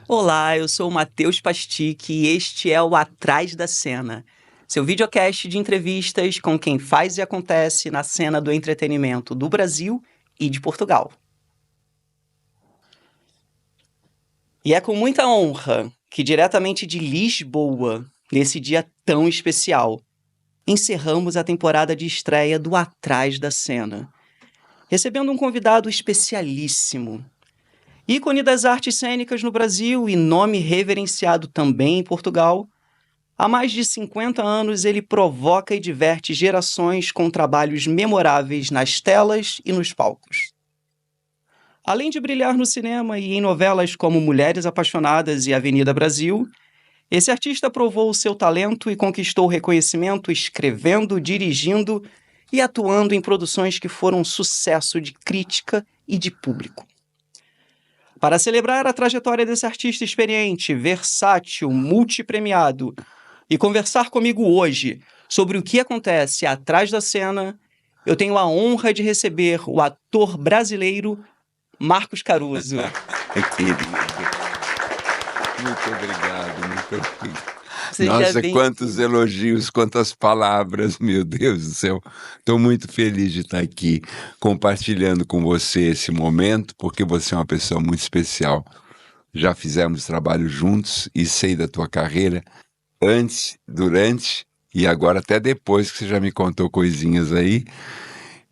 Olá, eu sou o Matheus Pastic e este é o Atrás da Cena, seu videocast de entrevistas com quem faz e acontece na cena do entretenimento do Brasil e de Portugal. E é com muita honra que, diretamente de Lisboa, nesse dia tão especial, encerramos a temporada de estreia do Atrás da Cena, recebendo um convidado especialíssimo. Ícone das artes cênicas no Brasil e nome reverenciado também em Portugal, há mais de 50 anos ele provoca e diverte gerações com trabalhos memoráveis nas telas e nos palcos. Além de brilhar no cinema e em novelas como Mulheres Apaixonadas e Avenida Brasil, esse artista provou o seu talento e conquistou reconhecimento escrevendo, dirigindo e atuando em produções que foram um sucesso de crítica e de público. Para celebrar a trajetória desse artista experiente, versátil, multipremiado e conversar comigo hoje sobre o que acontece atrás da cena, eu tenho a honra de receber o ator brasileiro Marcos Caruso. Querido, muito obrigado, muito obrigado. Seja Nossa, bem- quantos elogios, quantas palavras, meu Deus do céu. Estou muito feliz de estar aqui compartilhando com você esse momento, porque você é uma pessoa muito especial. Já fizemos trabalho juntos e sei da tua carreira antes, durante e agora até depois que você já me contou coisinhas aí.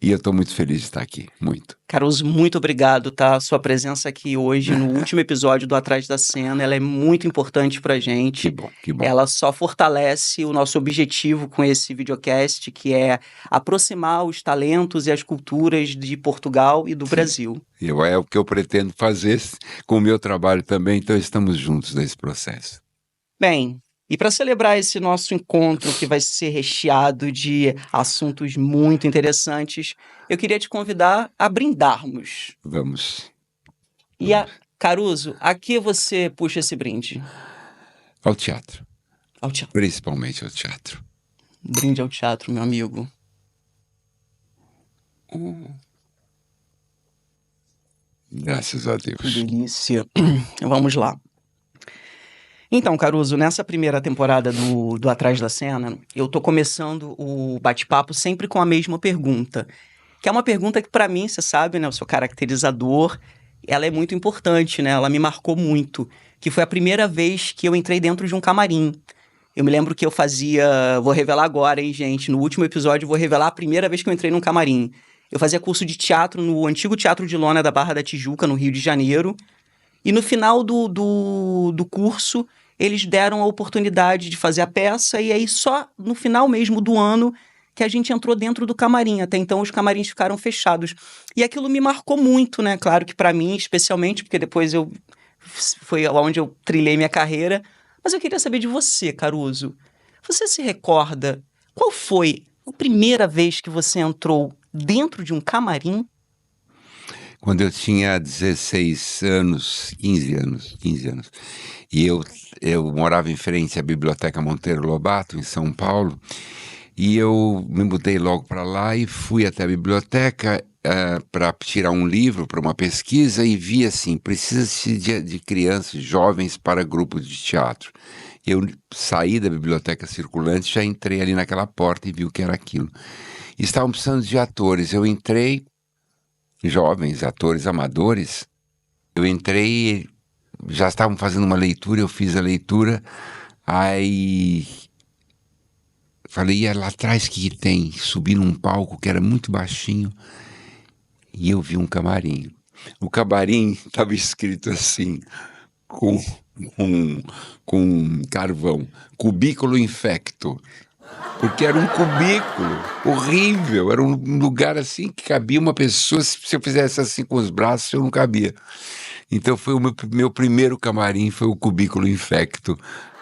E eu estou muito feliz de estar aqui, muito. Caruso, muito obrigado, tá? Sua presença aqui hoje no último episódio do Atrás da Cena, ela é muito importante pra gente. Que bom, que bom. Ela só fortalece o nosso objetivo com esse videocast, que é aproximar os talentos e as culturas de Portugal e do Brasil. É o que eu pretendo fazer com o meu trabalho também, então estamos juntos nesse processo. Bem, e para celebrar esse nosso encontro, que vai ser recheado de assuntos muito interessantes, eu queria te convidar a brindarmos. Vamos E, Caruso, a que você puxa esse brinde? ao teatro, Ao teatro. principalmente ao teatro. Brinde ao teatro, meu amigo. Graças a Que Deus. delícia. Vamos lá. Então, Caruso, nessa primeira temporada do Atrás da Cena, eu tô começando o bate-papo sempre com a mesma pergunta. Que é uma pergunta que, pra mim, você sabe, né? Eu sou caracterizador, ela é muito importante, né? Ela me marcou muito. Que foi a primeira vez que eu entrei dentro de um camarim. Eu me lembro que eu fazia... Vou revelar agora, hein, gente? No último episódio, eu vou revelar a primeira vez que eu entrei num camarim. Eu fazia curso de teatro no antigo Teatro de Lona da Barra da Tijuca, no Rio de Janeiro. E no final do curso, eles deram a oportunidade de fazer a peça, e aí só no final mesmo do ano que a gente entrou dentro do camarim. Até então os camarins ficaram fechados. E aquilo me marcou muito, né? Claro que pra mim, especialmente, porque depois foi onde eu trilhei minha carreira. Mas eu queria saber de você, Caruso. Você se recorda qual foi a primeira vez que você entrou dentro de um camarim? Quando eu tinha 16 anos, 15 anos, e eu morava em frente à Biblioteca Monteiro Lobato, em São Paulo, e eu me mudei logo para lá e fui até a biblioteca para tirar um livro para uma pesquisa e vi assim, precisa-se de crianças, jovens para grupos de teatro. Eu saí da biblioteca circulante, já entrei ali naquela porta e vi o que era aquilo. E estavam precisando de atores, eu entrei, jovens, atores amadores, eu entrei, já estavam fazendo uma leitura, eu fiz a leitura, aí falei, e lá atrás que tem? Subi num palco que era muito baixinho e eu vi um camarim. O camarim estava escrito assim, com carvão, cubículo infecto. Porque era um cubículo horrível, era um lugar assim que cabia uma pessoa, se eu fizesse assim com os braços, eu não cabia. Então foi o meu primeiro camarim, foi o cubículo infecto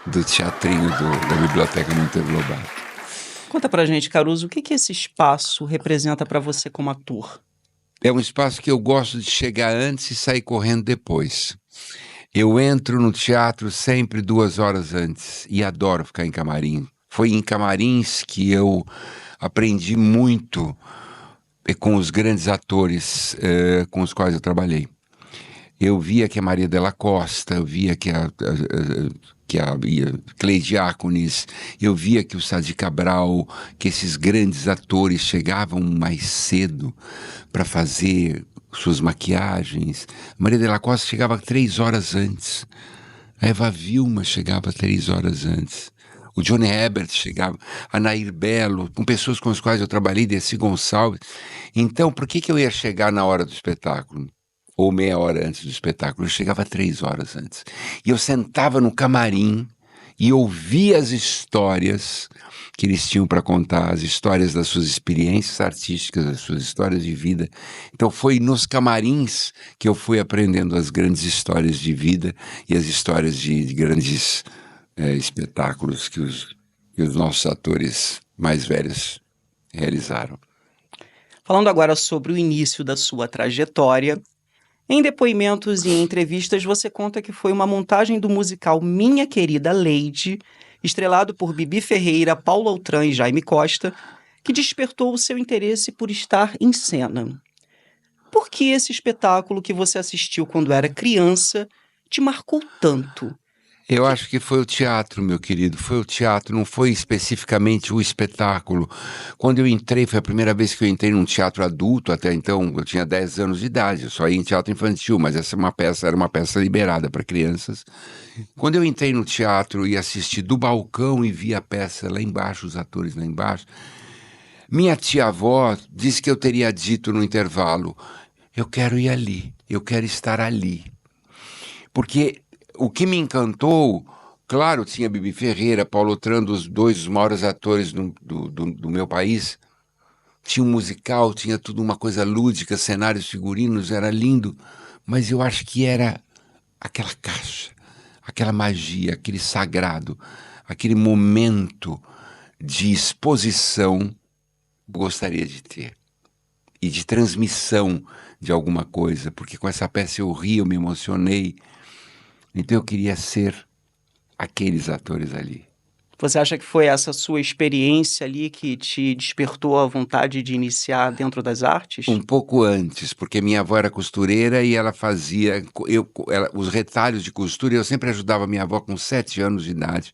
do teatrinho da Biblioteca Monteiro Lobato. Conta pra gente, Caruso, o que esse espaço representa pra você como ator? É um espaço que eu gosto de chegar antes e sair correndo depois. Eu entro no teatro sempre 2 horas antes e adoro ficar em camarim. Foi em camarins que eu aprendi muito com os grandes atores com os quais eu trabalhei. Eu via que a Maria Della Costa, eu via que a Cleide Diáconis, eu via que o Sadi Cabral, que esses grandes atores chegavam mais cedo para fazer suas maquiagens. A Maria Della Costa chegava 3 horas antes. A Eva Vilma chegava 3 horas antes. O Johnny Herbert chegava, a Nair Belo, com pessoas com as quais eu trabalhei, Desi Gonçalves. Então, por que eu ia chegar na hora do espetáculo? Ou meia hora antes do espetáculo? Eu chegava 3 horas antes. E eu sentava no camarim e ouvia as histórias que eles tinham para contar, as histórias das suas experiências artísticas, as suas histórias de vida. Então foi nos camarins que eu fui aprendendo as grandes histórias de vida e as histórias de grandes espetáculos que os nossos atores mais velhos realizaram. Falando agora sobre o início da sua trajetória, em depoimentos e em entrevistas você conta que foi uma montagem do musical Minha Querida Lady, estrelado por Bibi Ferreira, Paulo Autran e Jaime Costa, que despertou o seu interesse por estar em cena. Por que esse espetáculo que você assistiu quando era criança te marcou tanto? Eu acho que foi o teatro, meu querido, foi o teatro, não foi especificamente o espetáculo. Quando eu entrei, foi a primeira vez que eu entrei num teatro adulto, até então eu tinha 10 anos de idade, eu só ia em teatro infantil, mas essa era uma peça liberada para crianças. Quando eu entrei no teatro e assisti do balcão e vi a peça lá embaixo, os atores lá embaixo, minha tia-avó disse que eu teria dito no intervalo, eu quero ir ali, eu quero estar ali. Porque o que me encantou, claro, tinha Bibi Ferreira, Paulo Autran, os dois maiores atores do meu país. Tinha um musical, tinha tudo uma coisa lúdica, cenários, figurinos, era lindo. Mas eu acho que era aquela caixa, aquela magia, aquele sagrado, aquele momento de exposição que eu gostaria de ter. E de transmissão de alguma coisa, porque com essa peça eu ri, eu me emocionei. Então eu queria ser aqueles atores ali. Você acha que foi essa sua experiência ali que te despertou a vontade de iniciar dentro das artes? Um pouco antes, porque minha avó era costureira e ela fazia os retalhos de costura. Eu sempre ajudava minha avó com 7 anos de idade.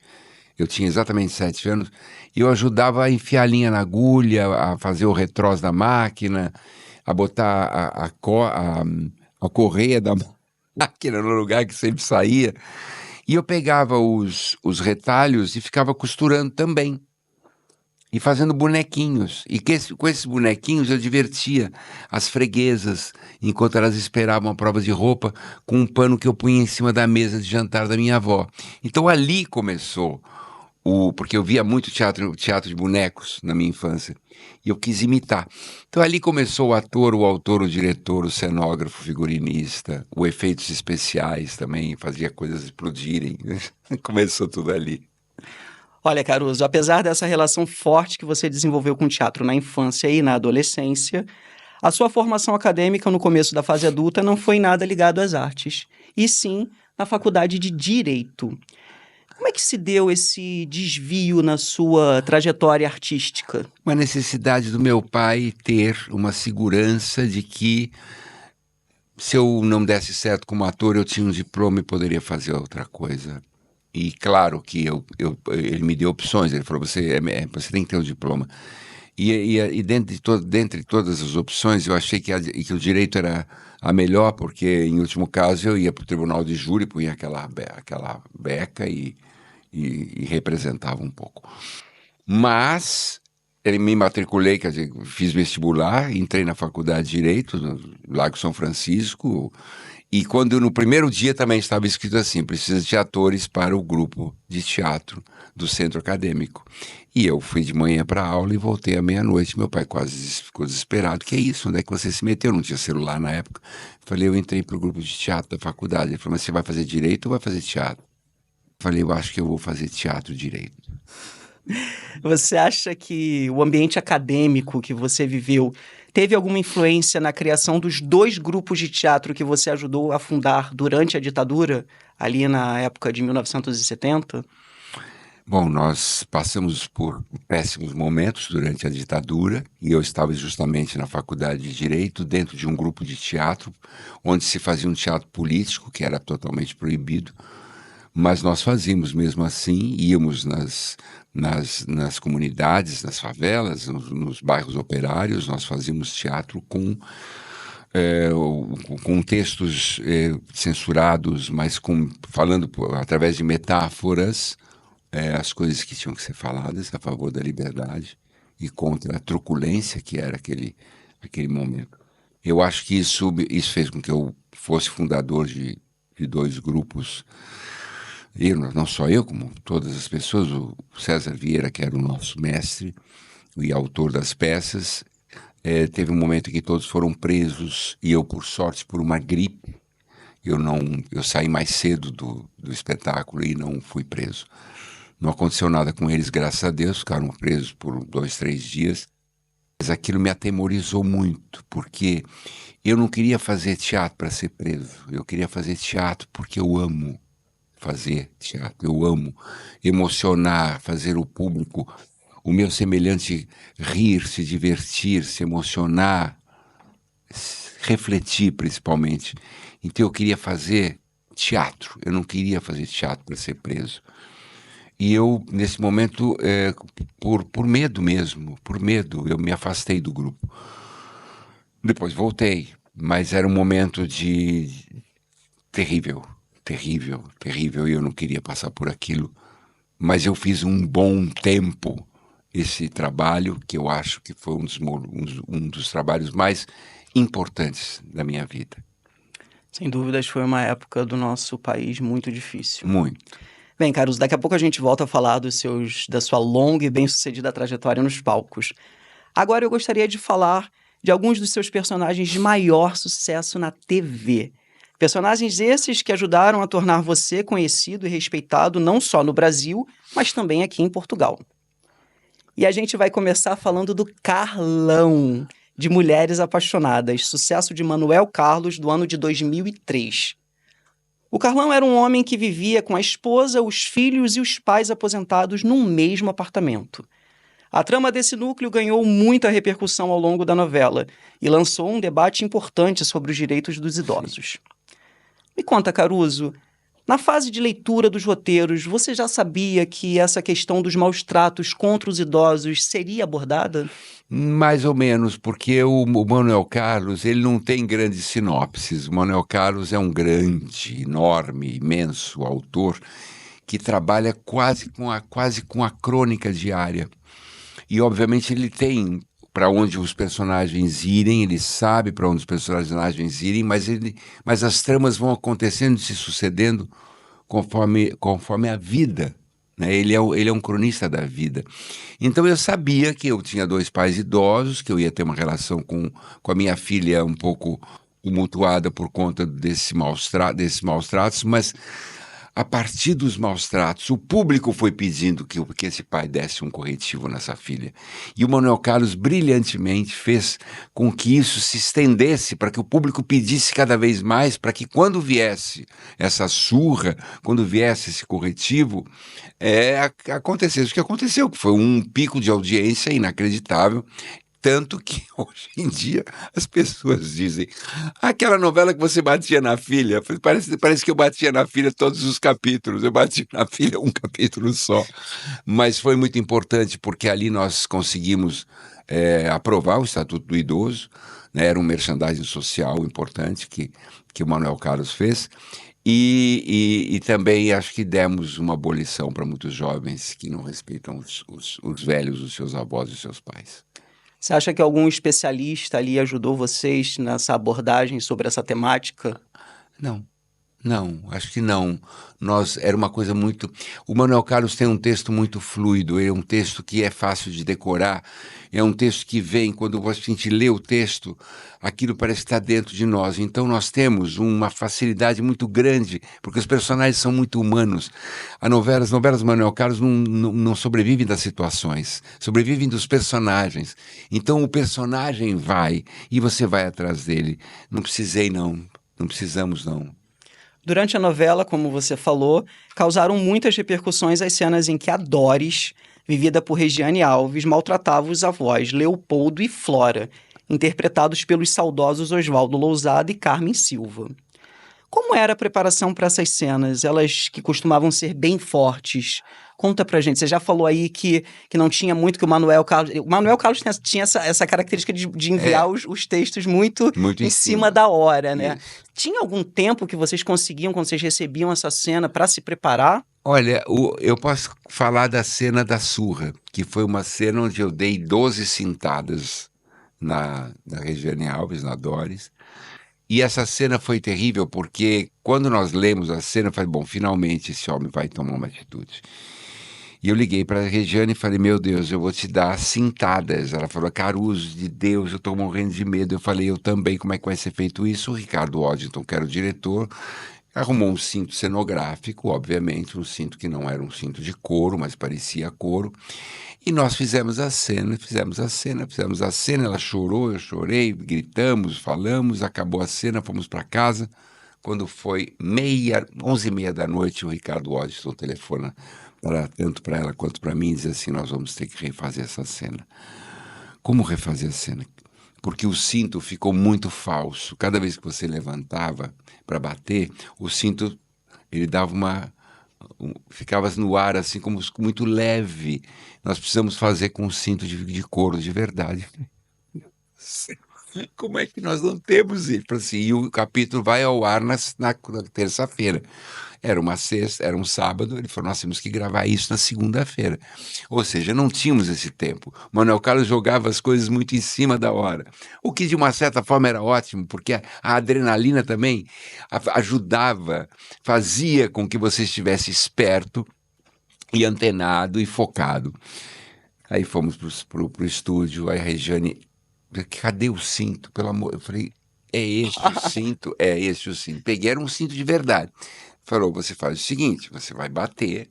Eu tinha exatamente 7 anos. E eu ajudava a enfiar a linha na agulha, a fazer o retrós da máquina, a botar a correia da máquina no lugar que sempre saía. E eu pegava os retalhos e ficava costurando também. E fazendo bonequinhos. E com esses bonequinhos eu divertia as freguesas, enquanto elas esperavam a prova de roupa, com um pano que eu punha em cima da mesa de jantar da minha avó. Então ali começou porque eu via muito teatro de bonecos na minha infância, e eu quis imitar. Então ali começou o ator, o autor, o diretor, o cenógrafo, o figurinista, os efeitos especiais também, fazia coisas explodirem. Começou tudo ali. Olha, Caruso, apesar dessa relação forte que você desenvolveu com o teatro na infância e na adolescência, a sua formação acadêmica no começo da fase adulta não foi nada ligado às artes, e sim na faculdade de Direito. Como é que se deu esse desvio na sua trajetória artística? Uma necessidade do meu pai ter uma segurança de que se eu não desse certo como ator, eu tinha um diploma e poderia fazer outra coisa. E claro que ele me deu opções, ele falou, você tem que ter um diploma. E dentre todas as opções, eu achei que o direito era a melhor, porque em último caso eu ia para o tribunal de júri, punha aquela beca e representava um pouco. Mas ele me matriculei, quer dizer, fiz vestibular, entrei na faculdade de Direito, no Lago São Francisco, e quando no primeiro dia também estava escrito assim, precisa de atores para o grupo de teatro do centro acadêmico. E eu fui de manhã para a aula e voltei à meia-noite. Meu pai quase ficou desesperado. Que é isso? Onde é que você se meteu? Não tinha celular na época. Falei, eu entrei para o grupo de teatro da faculdade. Ele falou, mas você vai fazer direito ou vai fazer teatro? Falei, eu acho que eu vou fazer teatro direito. Você acha que o ambiente acadêmico que você viveu teve alguma influência na criação dos 2 grupos de teatro que você ajudou a fundar durante a ditadura, ali na época de 1970? Bom, nós passamos por péssimos momentos durante a ditadura e eu estava justamente na faculdade de Direito, dentro de um grupo de teatro, onde se fazia um teatro político, que era totalmente proibido, mas nós fazíamos mesmo assim, íamos nas comunidades, nas favelas, nos bairros operários, nós fazíamos teatro com textos censurados, mas falando através de metáforas, as coisas que tinham que ser faladas a favor da liberdade e contra a truculência que era aquele momento. Eu acho que isso fez com que eu fosse fundador de dois grupos. Não só eu, como todas as pessoas. O César Vieira, que era o nosso mestre e autor das peças, teve um momento em que todos foram presos e eu, por sorte, por uma gripe, eu saí mais cedo do espetáculo e não fui preso. Não aconteceu nada com eles, graças a Deus, ficaram presos por 2, 3 dias. Mas aquilo me atemorizou muito, porque eu não queria fazer teatro para ser preso. Eu queria fazer teatro porque eu amo fazer teatro. Eu amo emocionar, fazer o público, o meu semelhante, rir, se divertir, se emocionar, refletir principalmente. Então eu queria fazer teatro. Eu não queria fazer teatro para ser preso. E eu, nesse momento, por medo mesmo, eu me afastei do grupo. Depois voltei, mas era um momento terrível, e eu não queria passar por aquilo. Mas eu fiz um bom tempo esse trabalho, que eu acho que foi um dos trabalhos mais importantes da minha vida. Sem dúvidas, foi uma época do nosso país muito difícil. Muito. Bem, Caruso, daqui a pouco a gente volta a falar da sua longa e bem-sucedida trajetória nos palcos. Agora eu gostaria de falar de alguns dos seus personagens de maior sucesso na TV. Personagens esses que ajudaram a tornar você conhecido e respeitado não só no Brasil, mas também aqui em Portugal. E a gente vai começar falando do Carlão, de Mulheres Apaixonadas, sucesso de Manuel Carlos, do ano de 2003. O Carlão era um homem que vivia com a esposa, os filhos e os pais aposentados num mesmo apartamento. A trama desse núcleo ganhou muita repercussão ao longo da novela e lançou um debate importante sobre os direitos dos idosos. Me conta, Caruso, na fase de leitura dos roteiros, você já sabia que essa questão dos maus tratos contra os idosos seria abordada? Mais ou menos, porque o Manuel Carlos, ele não tem grandes sinopses. O Manuel Carlos é um grande, enorme, imenso autor que trabalha quase com a crônica diária. E, obviamente, ele tem para onde os personagens irem, ele sabe para onde os personagens irem, mas as tramas vão acontecendo, se sucedendo conforme a vida. Ele é um cronista da vida. Então eu sabia que eu tinha 2 pais idosos, que eu ia ter uma relação com a minha filha um pouco tumultuada por conta desses maus tratos, mas a partir dos maus tratos, o público foi pedindo que esse pai desse um corretivo nessa filha. E o Manuel Carlos brilhantemente fez com que isso se estendesse, para que o público pedisse cada vez mais, para que quando viesse essa surra, quando viesse esse corretivo, acontecesse o que aconteceu, que foi um pico de audiência inacreditável. Tanto que hoje em dia as pessoas dizem: aquela novela que você batia na filha, parece que eu batia na filha todos os capítulos, eu bati na filha um capítulo só. Mas foi muito importante porque ali nós conseguimos aprovar o Estatuto do Idoso, né? Era um merchandising social importante que o Manuel Carlos fez. E também acho que demos uma abolição para muitos jovens que não respeitam os velhos, os seus avós e os seus pais. Você acha que algum especialista ali ajudou vocês nessa abordagem sobre essa temática? Não, acho que não. Era uma coisa muito... O Manuel Carlos tem um texto muito fluido, é um texto que é fácil de decorar, é um texto que vem, quando a gente lê o texto, aquilo parece estar dentro de nós. Então nós temos uma facilidade muito grande, porque os personagens são muito humanos. As novelas do Manuel Carlos não sobrevivem das situações, sobrevivem dos personagens. Então o personagem vai, e você vai atrás dele. Não precisamos não. Durante a novela, como você falou, causaram muitas repercussões as cenas em que a Doris, vivida por Regiane Alves, maltratava os avós Leopoldo e Flora, interpretados pelos saudosos Oswaldo Lousada e Carmen Silva. Como era a preparação para essas cenas? Elas que costumavam ser bem fortes. Conta pra gente. Você já falou aí que não tinha muito, que o Manuel Carlos... O Manuel Carlos tinha essa característica de enviar os textos muito Muito em em cima cima. da hora, né? Isso. Tinha algum tempo que vocês conseguiam, quando vocês recebiam essa cena, para se preparar? Olha, eu posso falar da cena da surra, que foi uma cena onde eu dei 12 cintadas na Regiane Alves, na Doris. E essa cena foi terrível porque quando nós lemos a cena, eu falei, bom, finalmente esse homem vai tomar uma atitude. E eu liguei para a Regiane e falei, meu Deus, eu vou te dar cintadas. Ela falou, Caruso, de Deus, eu estou morrendo de medo. Eu falei, eu também, como é que vai ser feito isso? O Ricardo Waddington, que era o diretor, arrumou um cinto cenográfico, obviamente, um cinto que não era um cinto de couro, mas parecia couro. E nós fizemos a cena. Ela chorou, eu chorei, gritamos, falamos, acabou a cena, fomos para casa. Quando foi 11h30 da noite, o Ricardo Waddington telefona tanto para ela quanto para mim e diz assim, nós vamos ter que refazer essa cena. Como refazer a cena? Porque o cinto ficou muito falso. Cada vez que você levantava para bater, o cinto ele dava ficava no ar assim como muito leve. Nós precisamos fazer com um cinto de couro de verdade. Como é que nós não temos isso? Assim, e o capítulo vai ao ar na terça-feira. Era uma sexta, era um sábado, ele falou, nós temos que gravar isso na segunda-feira. Ou seja, não tínhamos esse tempo. Manuel Carlos jogava as coisas muito em cima da hora. O que, de uma certa forma, era ótimo, porque a adrenalina também ajudava, fazia com que você estivesse esperto e antenado e focado. Aí fomos pro estúdio, aí a Regiane, cadê o cinto? Pelo amor, eu falei, é este o cinto? É este o cinto. Peguei, era um cinto de verdade. Falou, você faz o seguinte, você vai bater,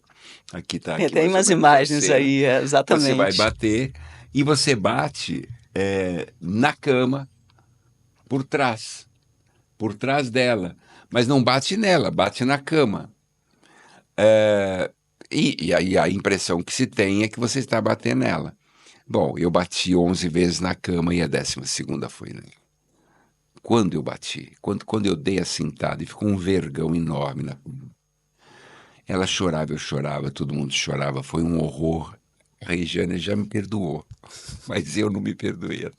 aqui tá aqui Tem mais ou umas menos a imagens cena. aí, Você vai exatamente. bater e você bate na cama por trás dela, mas não bate nela, bate na cama. E aí a impressão que se tem é que você está batendo nela. Bom, eu bati 11 vezes na cama e a 12ª foi, né? Quando eu bati, quando eu dei a cintada e ficou um vergão enorme na... Ela chorava, eu chorava, todo mundo chorava, foi um horror. A Regiane já me perdoou, mas eu não me perdoei.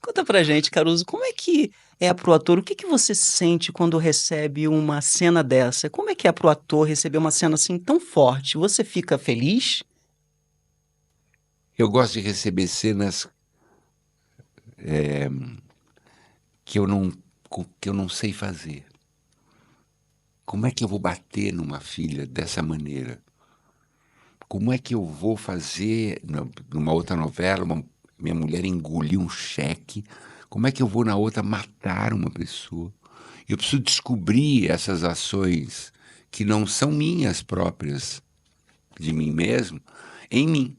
Conta pra gente, Caruso, como é que é pro ator? O que você sente quando recebe uma cena dessa? Como é que é pro ator receber uma cena assim tão forte? Você fica feliz? Eu gosto de receber cenas que eu não sei fazer. Como é que eu vou bater numa filha dessa maneira? Como é que eu vou fazer numa outra novela, minha mulher engoliu um cheque? Como é que eu vou na outra matar uma pessoa? Eu preciso descobrir essas ações que não são minhas próprias, de mim mesmo, em mim.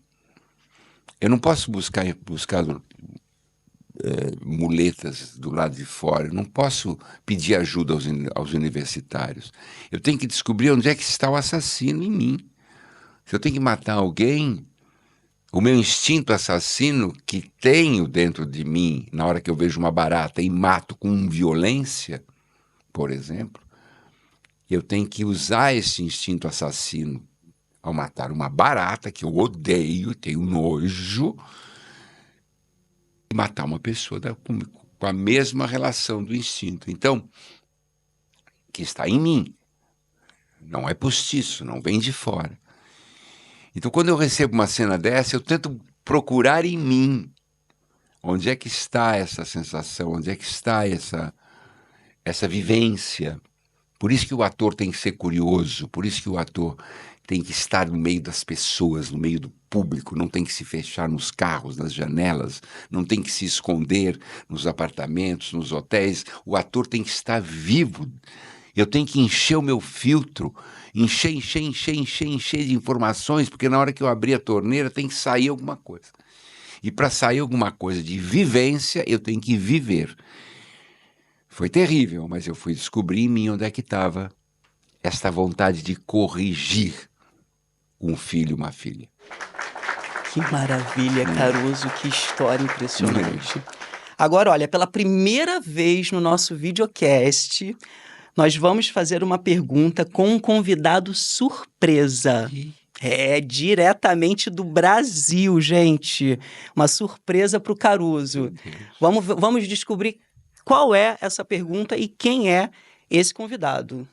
Eu não posso buscar muletas do lado de fora, eu não posso pedir ajuda aos universitários. Eu tenho que descobrir onde é que está o assassino em mim. Se eu tenho que matar alguém, o meu instinto assassino que tenho dentro de mim, na hora que eu vejo uma barata e mato com violência, por exemplo, eu tenho que usar esse instinto assassino ao matar uma barata, que eu odeio, tenho nojo, e matar uma pessoa com a mesma relação do instinto. Então, que está em mim, não é postiço, não vem de fora. Então, quando eu recebo uma cena dessa, eu tento procurar em mim onde é que está essa sensação, onde é que está essa vivência. Por isso que o ator tem que ser curioso, por isso que o ator tem que estar no meio das pessoas, no meio do público, não tem que se fechar nos carros, nas janelas, não tem que se esconder nos apartamentos, nos hotéis. O ator tem que estar vivo. Eu tenho que encher o meu filtro, encher de informações, porque na hora que eu abrir a torneira tem que sair alguma coisa. E para sair alguma coisa de vivência, eu tenho que viver. Foi terrível, mas eu fui descobrir em mim onde é que estava esta vontade de corrigir um filho, uma filha. Que maravilha, Caruso, que história impressionante. Agora, olha, pela primeira vez no nosso videocast, nós vamos fazer uma pergunta com um convidado surpresa. É, diretamente do Brasil, gente. Uma surpresa para o Caruso. Vamos descobrir qual é essa pergunta e quem é esse convidado.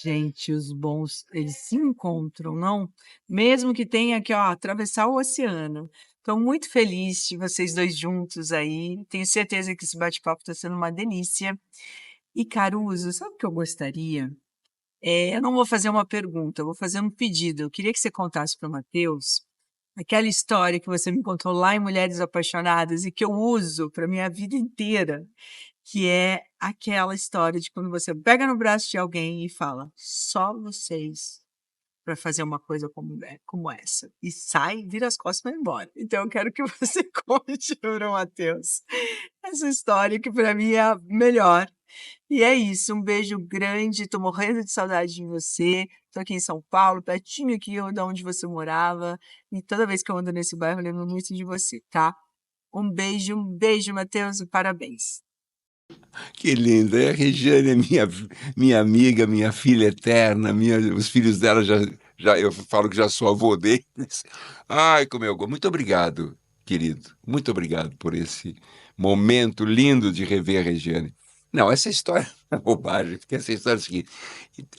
Gente, os bons, eles se encontram, não? Mesmo que tenha que, ó, atravessar o oceano. Estou muito feliz de vocês dois juntos aí. Tenho certeza que esse bate-papo está sendo uma delícia. E Caruso, sabe o que eu gostaria? Eu não vou fazer uma pergunta, eu vou fazer um pedido. Eu queria que você contasse para o Matheus aquela história que você me contou lá em Mulheres Apaixonadas e que eu uso para minha vida inteira, que é aquela história de quando você pega no braço de alguém e fala: "Só vocês para fazer uma coisa como essa", e sai, vira as costas e vai embora. Então eu quero que você conte para o Matheus essa história que para mim é a melhor. E é isso, um beijo grande, tô morrendo de saudade de você. Tô aqui em São Paulo, pertinho aqui da onde você morava, e toda vez que eu ando nesse bairro eu lembro muito de você, tá? Um beijo, Matheus, e parabéns. Que lindo. A Regiane é minha amiga, minha filha eterna, os filhos dela eu falo que já sou avô deles. Ai, como eu gosto. Muito obrigado, querido. Muito obrigado por esse momento lindo de rever a Regiane. Não, essa história é bobagem, porque essa história é o seguinte,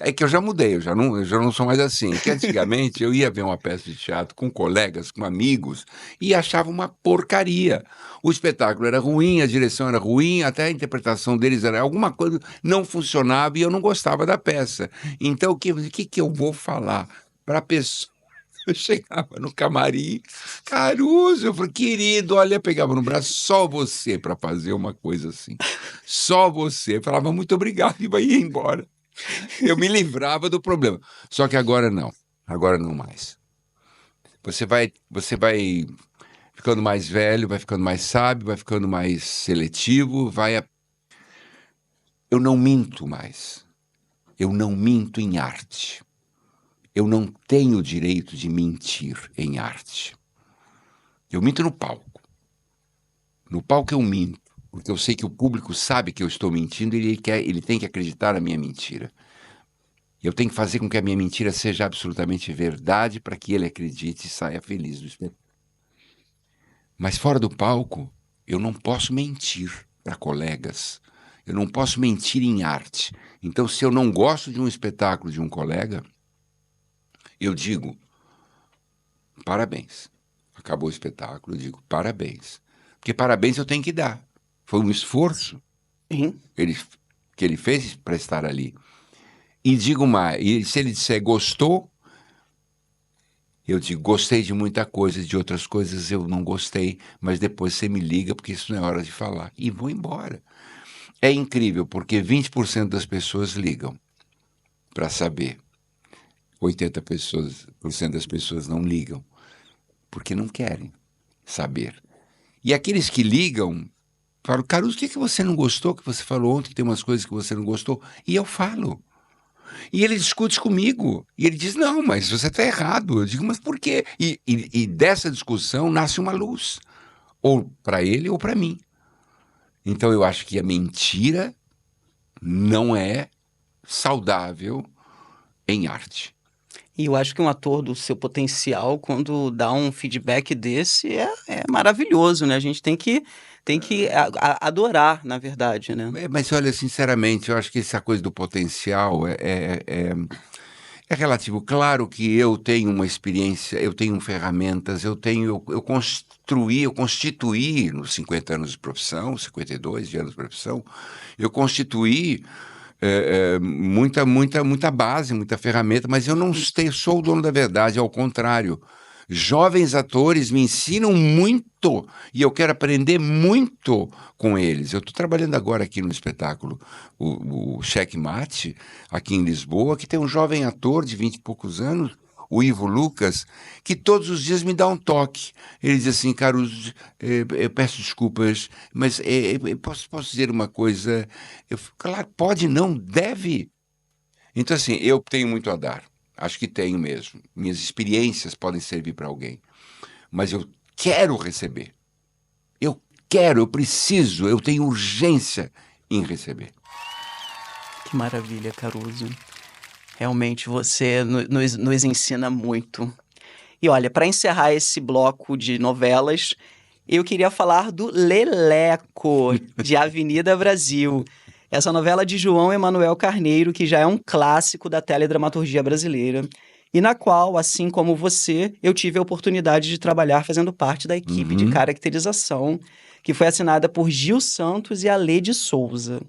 é que eu já mudei, eu já não sou mais assim. Que antigamente eu ia ver uma peça de teatro com colegas, com amigos, e achava uma porcaria. O espetáculo era ruim, a direção era ruim, até a interpretação deles era alguma coisa, não funcionava e eu não gostava da peça. Então, o que eu vou falar para a pessoa? Eu chegava no camarim, Caruso, eu falei, querido, olha, pegava no braço, só você para fazer uma coisa assim. Só você. Eu falava, muito obrigado, e ia embora. Eu me livrava do problema. Só que agora não mais. Você vai ficando mais velho, vai ficando mais sábio, vai ficando mais seletivo, Eu não minto mais. Eu não minto em arte. Eu não tenho o direito de mentir em arte. Eu minto no palco. No palco eu minto, porque eu sei que o público sabe que eu estou mentindo e ele tem que acreditar na minha mentira. Eu tenho que fazer com que a minha mentira seja absolutamente verdade para que ele acredite e saia feliz do espetáculo. Mas fora do palco, eu não posso mentir para colegas. Eu não posso mentir em arte. Então, se eu não gosto de um espetáculo de um colega, eu digo, parabéns. Acabou o espetáculo, eu digo, parabéns. Porque parabéns eu tenho que dar. Foi um esforço que ele fez para estar ali. E digo mais, e se ele disser gostou, eu digo, gostei de muita coisa, de outras coisas eu não gostei, mas depois você me liga, porque isso não é hora de falar. E vou embora. É incrível, porque 20% das pessoas ligam para saber. 80% das pessoas não ligam, porque não querem saber. E aqueles que ligam, falam, Caruso, o que você não gostou, que você falou ontem, que tem umas coisas que você não gostou? E eu falo. E ele discute comigo. E ele diz, não, mas você está errado. Eu digo, mas por quê? E dessa discussão nasce uma luz. Ou para ele ou para mim. Então eu acho que a mentira não é saudável em arte. E eu acho que um ator do seu potencial, quando dá um feedback desse, é maravilhoso, né? A gente tem que adorar, na verdade, né? Mas olha, sinceramente, eu acho que essa coisa do potencial é relativo. Claro que eu tenho uma experiência, eu tenho ferramentas, eu constituí nos 50 anos de profissão, 52 de anos de profissão, eu constituí muita base, muita ferramenta, mas eu não sou o dono da verdade, ao contrário. Jovens atores me ensinam muito e eu quero aprender muito com eles. Eu estou trabalhando agora aqui no espetáculo, o Checkmate, aqui em Lisboa, que tem um jovem ator de 20 e poucos anos, o Ivo Lucas, que todos os dias me dá um toque. Ele diz assim, Caruso, eu peço desculpas, mas posso dizer uma coisa? Claro, pode, não, deve. Então, assim, eu tenho muito a dar. Acho que tenho mesmo. Minhas experiências podem servir para alguém. Mas eu quero receber. Eu quero, eu preciso, eu tenho urgência em receber. Que maravilha, Caruso. Realmente você nos ensina muito. E olha, para encerrar esse bloco de novelas, eu queria falar do Leleco, de Avenida Brasil. Essa novela de João Emanuel Carneiro, que já é um clássico da teledramaturgia brasileira, e na qual, assim como você, eu tive a oportunidade de trabalhar fazendo parte da equipe de caracterização, que foi assinada por Gil Santos e Alê de Souza.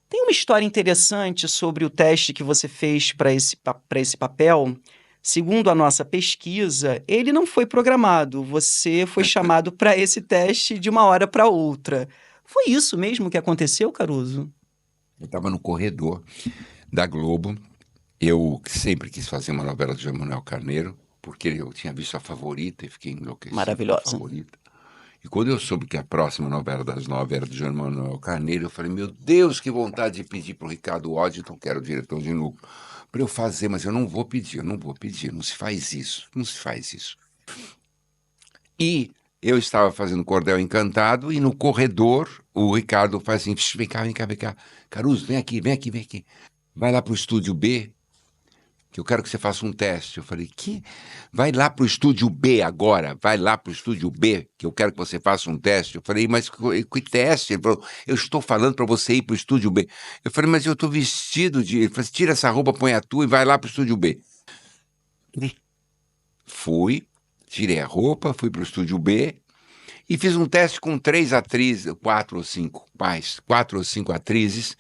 Tem uma história interessante sobre o teste que você fez para esse papel. Segundo a nossa pesquisa, ele não foi programado. Você foi chamado para esse teste de uma hora para outra. Foi isso mesmo que aconteceu, Caruso? Eu estava no corredor da Globo. Eu sempre quis fazer uma novela de João Manuel Carneiro, porque eu tinha visto A Favorita e fiquei enlouquecido com A Maravilhosa. Favorita. E quando eu soube que a próxima novela das 9 era de João Manuel Carneiro, eu falei, meu Deus, que vontade de pedir para o Ricardo Waddington, que era o diretor de núcleo, para eu fazer, mas eu não vou pedir, não se faz isso, não se faz isso. E eu estava fazendo Cordel Encantado e no corredor o Ricardo faz assim, vem cá, Caruso, vem aqui. Vai lá para o estúdio B, que eu quero que você faça um teste. Eu falei, que? Vai lá para o estúdio B agora, que eu quero que você faça um teste. Eu falei, mas que teste? Ele falou, eu estou falando para você ir para o estúdio B. Eu falei, mas eu estou vestido de... Ele falou, tira essa roupa, põe a tua e vai lá para o estúdio B. Fui, tirei a roupa, fui para o estúdio B e fiz um teste com 3 atrizes, 4 ou 5 atrizes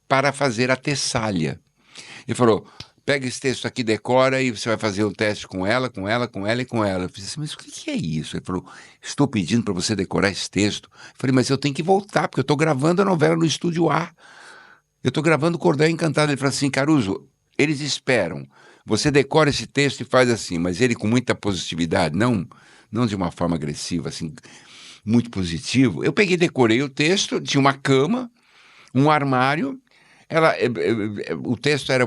para fazer a Tessália. Ele falou, pega esse texto aqui, decora e você vai fazer o teste com ela e com ela. Eu fiz assim, mas o que é isso? Ele falou, estou pedindo para você decorar esse texto. Eu falei, mas eu tenho que voltar, porque eu estou gravando a novela no estúdio A. Eu estou gravando o Cordel Encantado. Ele falou assim, Caruso, eles esperam. Você decora esse texto e faz assim, mas ele com muita positividade, não de uma forma agressiva, assim, muito positivo. Eu peguei, decorei o texto, tinha uma cama, um armário. O texto era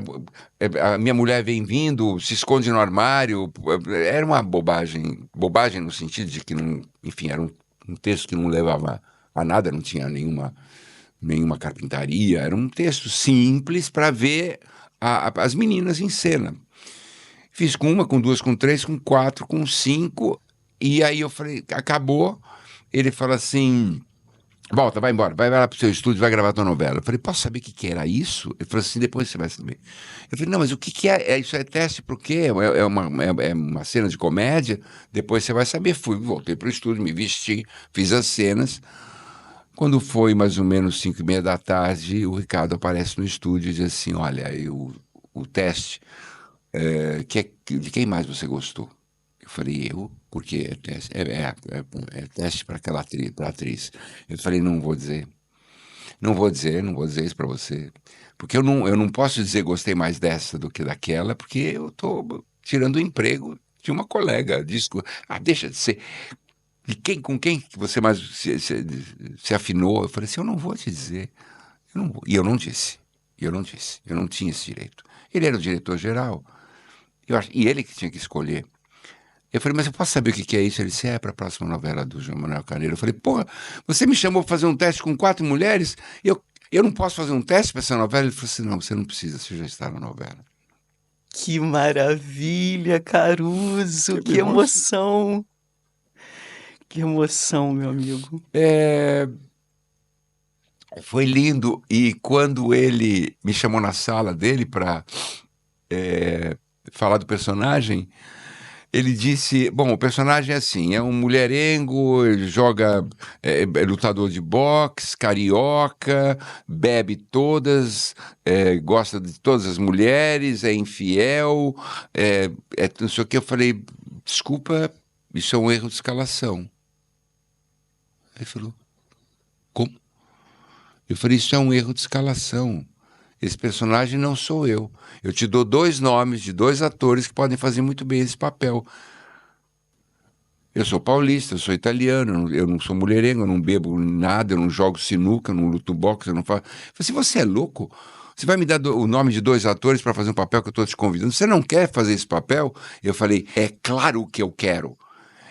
a minha mulher vem vindo, se esconde no armário. Era uma bobagem no sentido de que não, enfim, era um texto que não levava a nada, não tinha nenhuma carpintaria. Era um texto simples para ver as meninas em cena. Fiz com uma, com duas, com três, com quatro, com cinco, e aí eu falei, acabou. Ele falou assim, volta, vai embora, vai lá pro seu estúdio, vai gravar tua novela. Eu falei, posso saber o que era isso? Ele falou assim, depois você vai saber. Eu falei, não, mas o que é? Isso é teste por quê? É uma cena de comédia? Depois você vai saber. Voltei pro estúdio, me vesti, fiz as cenas. Quando foi mais ou menos 5:30 da tarde, o Ricardo aparece no estúdio e diz assim, olha, o teste, de quem mais você gostou? Eu falei, porque é teste para aquela atriz. Eu falei, não vou dizer isso para você. Porque eu não posso dizer gostei mais dessa do que daquela, porque eu estou tirando o emprego de uma colega. Deixa de ser. Com quem que você mais se afinou? Eu falei assim, eu não vou te dizer. E eu não disse. Eu não tinha esse direito. Ele era o diretor-geral. E ele que tinha que escolher. Eu falei, mas eu posso saber o que é isso? Ele disse, para a próxima novela do João Manuel Carneiro. Eu falei, porra, você me chamou para fazer um teste com 4 mulheres? Eu não posso fazer um teste para essa novela? Ele falou assim, não, você não precisa, você já está na novela. Que maravilha, Caruso! Que emoção! Que emoção, meu amigo. Foi lindo. E quando ele me chamou na sala dele para falar do personagem, ele disse, bom, o personagem é assim, é um mulherengo, ele joga, é lutador de boxe, carioca, bebe todas, gosta de todas as mulheres, é infiel, não sei o que. Eu falei, desculpa, isso é um erro de escalação. Ele falou, como? Eu falei, isso é um erro de escalação. Esse personagem não sou eu. Eu te dou 2 nomes de 2 atores que podem fazer muito bem esse papel. Eu sou paulista, eu sou italiano, eu não sou mulherengo, eu não bebo nada, eu não jogo sinuca, eu não luto boxe, eu não faço... Eu falei, se você é louco, você vai me dar o nome de 2 atores para fazer um papel que eu estou te convidando? Você não quer fazer esse papel? Eu falei, é claro que eu quero.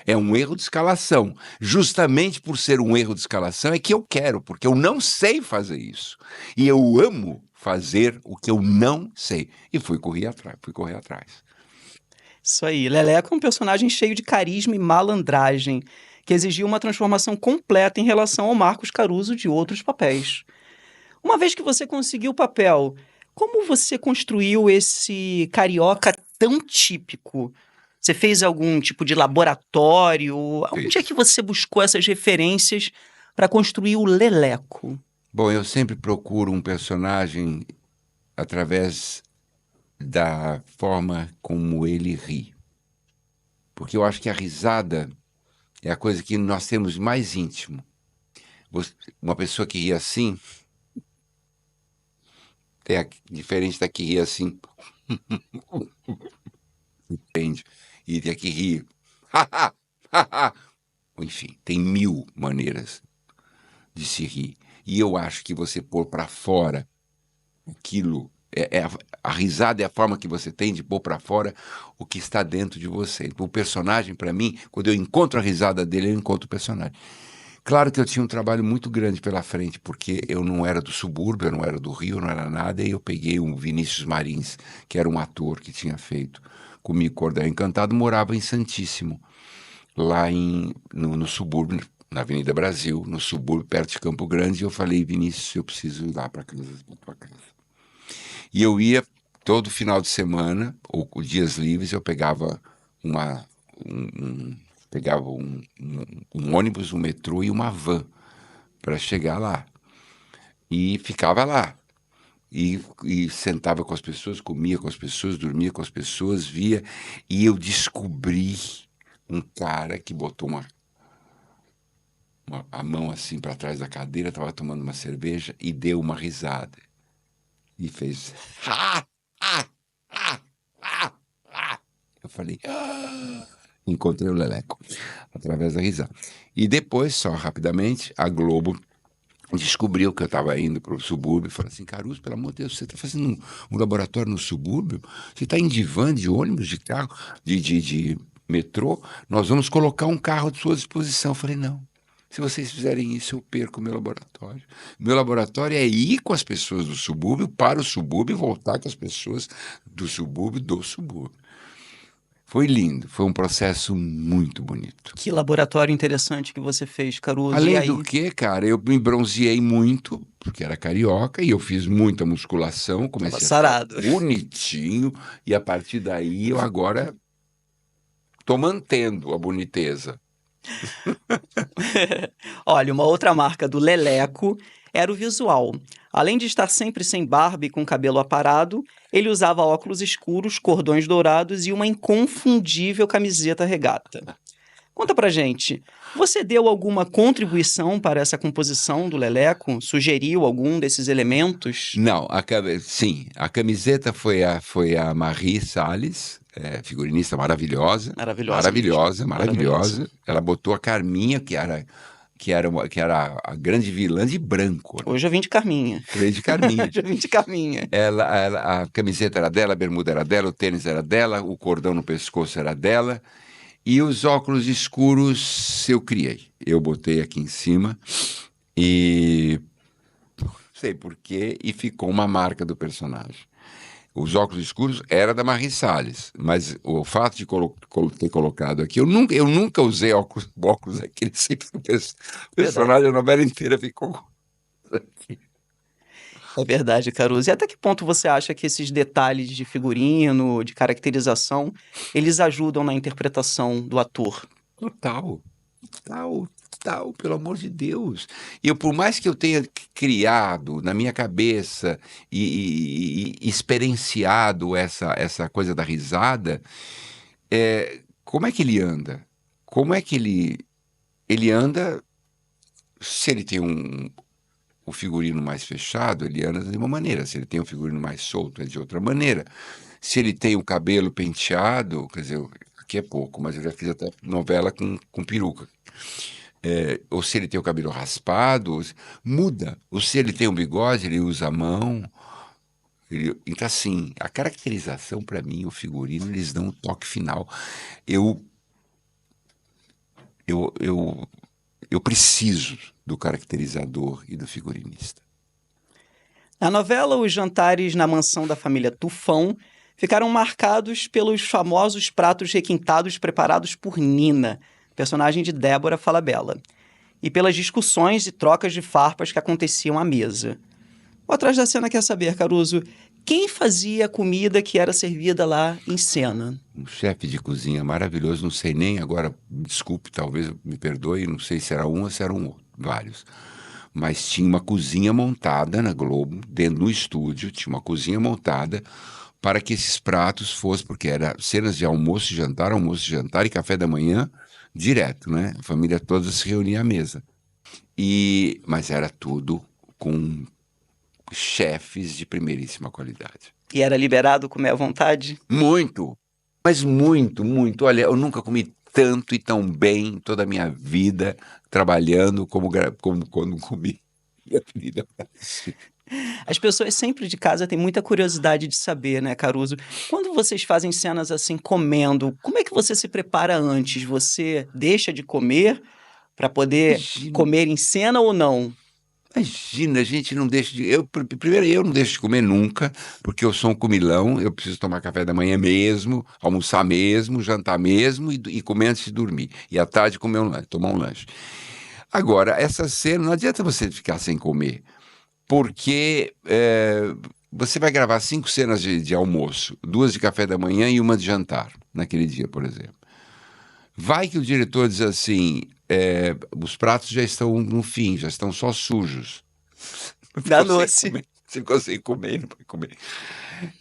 É um erro de escalação. Justamente por ser um erro de escalação é que eu quero, porque eu não sei fazer isso. E eu amo fazer o que eu não sei. E fui correr atrás. Isso aí. Leleco é um personagem cheio de carisma e malandragem, que exigiu uma transformação completa em relação ao Marcos Caruso de outros papéis. Uma vez que você conseguiu o papel, como você construiu esse carioca tão típico? Você fez algum tipo de laboratório? Onde é que você buscou essas referências para construir o Leleco? Bom, eu sempre procuro um personagem através da forma como ele ri. Porque eu acho que a risada é a coisa que nós temos mais íntimo. Uma pessoa que ri assim é diferente da que ri assim. Entende? E tem que rir. Enfim, tem 1000 maneiras de se rir. E eu acho que você pôr para fora aquilo, a risada é a forma que você tem de pôr para fora o que está dentro de você. O personagem, para mim, quando eu encontro a risada dele, eu encontro o personagem. Claro que eu tinha um trabalho muito grande pela frente, porque eu não era do subúrbio, eu não era do Rio, eu não era nada, e eu peguei um Vinícius Marins, que era um ator que tinha feito comigo Cordel Encantado, morava em Santíssimo, lá no subúrbio, na Avenida Brasil, no subúrbio, perto de Campo Grande, e eu falei, Vinícius, eu preciso ir lá para tua casa. E eu ia todo final de semana, ou dias livres, eu pegava um ônibus, um metrô e uma van para chegar lá. E ficava lá. E sentava com as pessoas, comia com as pessoas, dormia com as pessoas, via. E eu descobri um cara que botou a mão assim para trás da cadeira, estava tomando uma cerveja e deu uma risada. E fez... Eu falei... Encontrei o Leleco através da risada. E depois, só rapidamente, a Globo descobriu que eu estava indo para o subúrbio e falou assim, Caruso, pelo amor de Deus, você está fazendo um laboratório no subúrbio? Você está em de van, de ônibus, de carro, de metrô? Nós vamos colocar um carro à sua disposição. Eu falei, não. Se vocês fizerem isso, eu perco o meu laboratório. Meu laboratório é ir com as pessoas do subúrbio para o subúrbio e voltar com as pessoas do subúrbio. Foi lindo, foi um processo muito bonito. Que laboratório interessante que você fez, Caruso. Além do que, cara, eu me bronzeei muito, porque era carioca, e eu fiz muita musculação, comecei a ficar bonitinho, e a partir daí eu agora estou mantendo a boniteza. Olha, uma outra marca do Leleco era o visual. Além de estar sempre sem barba e com cabelo aparado, ele usava óculos escuros, cordões dourados e uma inconfundível camiseta regata. Conta pra gente, você deu alguma contribuição para essa composição do Leleco? Sugeriu algum desses elementos? Não, sim, a camiseta foi a Marie Salles, figurinista maravilhosa. Ela botou a Carminha, que era a grande vilã, de branco. Né? Hoje eu vim de Carminha. Hoje eu vim de Carminha. A camiseta era dela, a bermuda era dela, o tênis era dela, o cordão no pescoço era dela. E os óculos escuros eu criei. Eu botei aqui em cima e... não sei porquê, e ficou uma marca do personagem. Os óculos escuros era da Marie Salles, mas o fato de ter colocado aqui, eu nunca usei óculos aqui, sempre o personagem, a novela inteira ficou aqui. É verdade, Caruso. E até que ponto você acha que esses detalhes de figurino, de caracterização, eles ajudam na interpretação do ator? Total, pelo amor de Deus. E por mais que eu tenha criado na minha cabeça e experienciado essa coisa da risada, como é que ele anda? Como é que ele anda se ele tem o figurino mais fechado, ele anda de uma maneira. Se ele tem um figurino mais solto, é de outra maneira. Se ele tem o cabelo penteado, quer dizer, aqui é pouco, mas eu já fiz até novela com peruca. Ou se ele tem o cabelo raspado, muda. Ou se ele tem um bigode, ele usa a mão. Então, assim, a caracterização, para mim, o figurino, eles dão um toque final. Eu preciso do caracterizador e do figurinista. Na novela, os jantares na mansão da família Tufão ficaram marcados pelos famosos pratos requintados preparados por Nina, personagem de Débora Falabella, e pelas discussões e trocas de farpas que aconteciam à mesa. O Atrás da Cena quer saber, Caruso, quem fazia a comida que era servida lá em cena? Um chefe de cozinha maravilhoso, não sei nem agora, desculpe, talvez me perdoe, não sei se era um ou se eram outro, vários. Mas tinha uma cozinha montada na Globo, dentro do estúdio, tinha uma cozinha montada para que esses pratos fossem, porque era cenas de almoço e jantar e café da manhã, direto, né? A família toda se reunia à mesa. Mas era tudo com chefes de primeiríssima qualidade. E era liberado comer à vontade? Muito, mas muito, muito. Olha, eu nunca comi tanto e tão bem em toda a minha vida trabalhando como quando comi. As pessoas sempre de casa têm muita curiosidade de saber, né, Caruso? Quando vocês fazem cenas assim comendo, como é que você se prepara antes? Você deixa de comer para poder comer em cena ou não? Imagina, a gente não deixa de... Primeiro, eu não deixo de comer nunca, porque eu sou um comilão, eu preciso tomar café da manhã mesmo, almoçar mesmo, jantar mesmo e comer antes de dormir. E à tarde comer tomar um lanche. Agora, essa cena, não adianta você ficar sem comer, porque você vai gravar 5 cenas de almoço, 2 de café da manhã e 1 de jantar, naquele dia, por exemplo. Vai que o diretor diz assim, os pratos já estão no fim, já estão só sujos. Danou-se. Você ficou sem comer, não vai comer.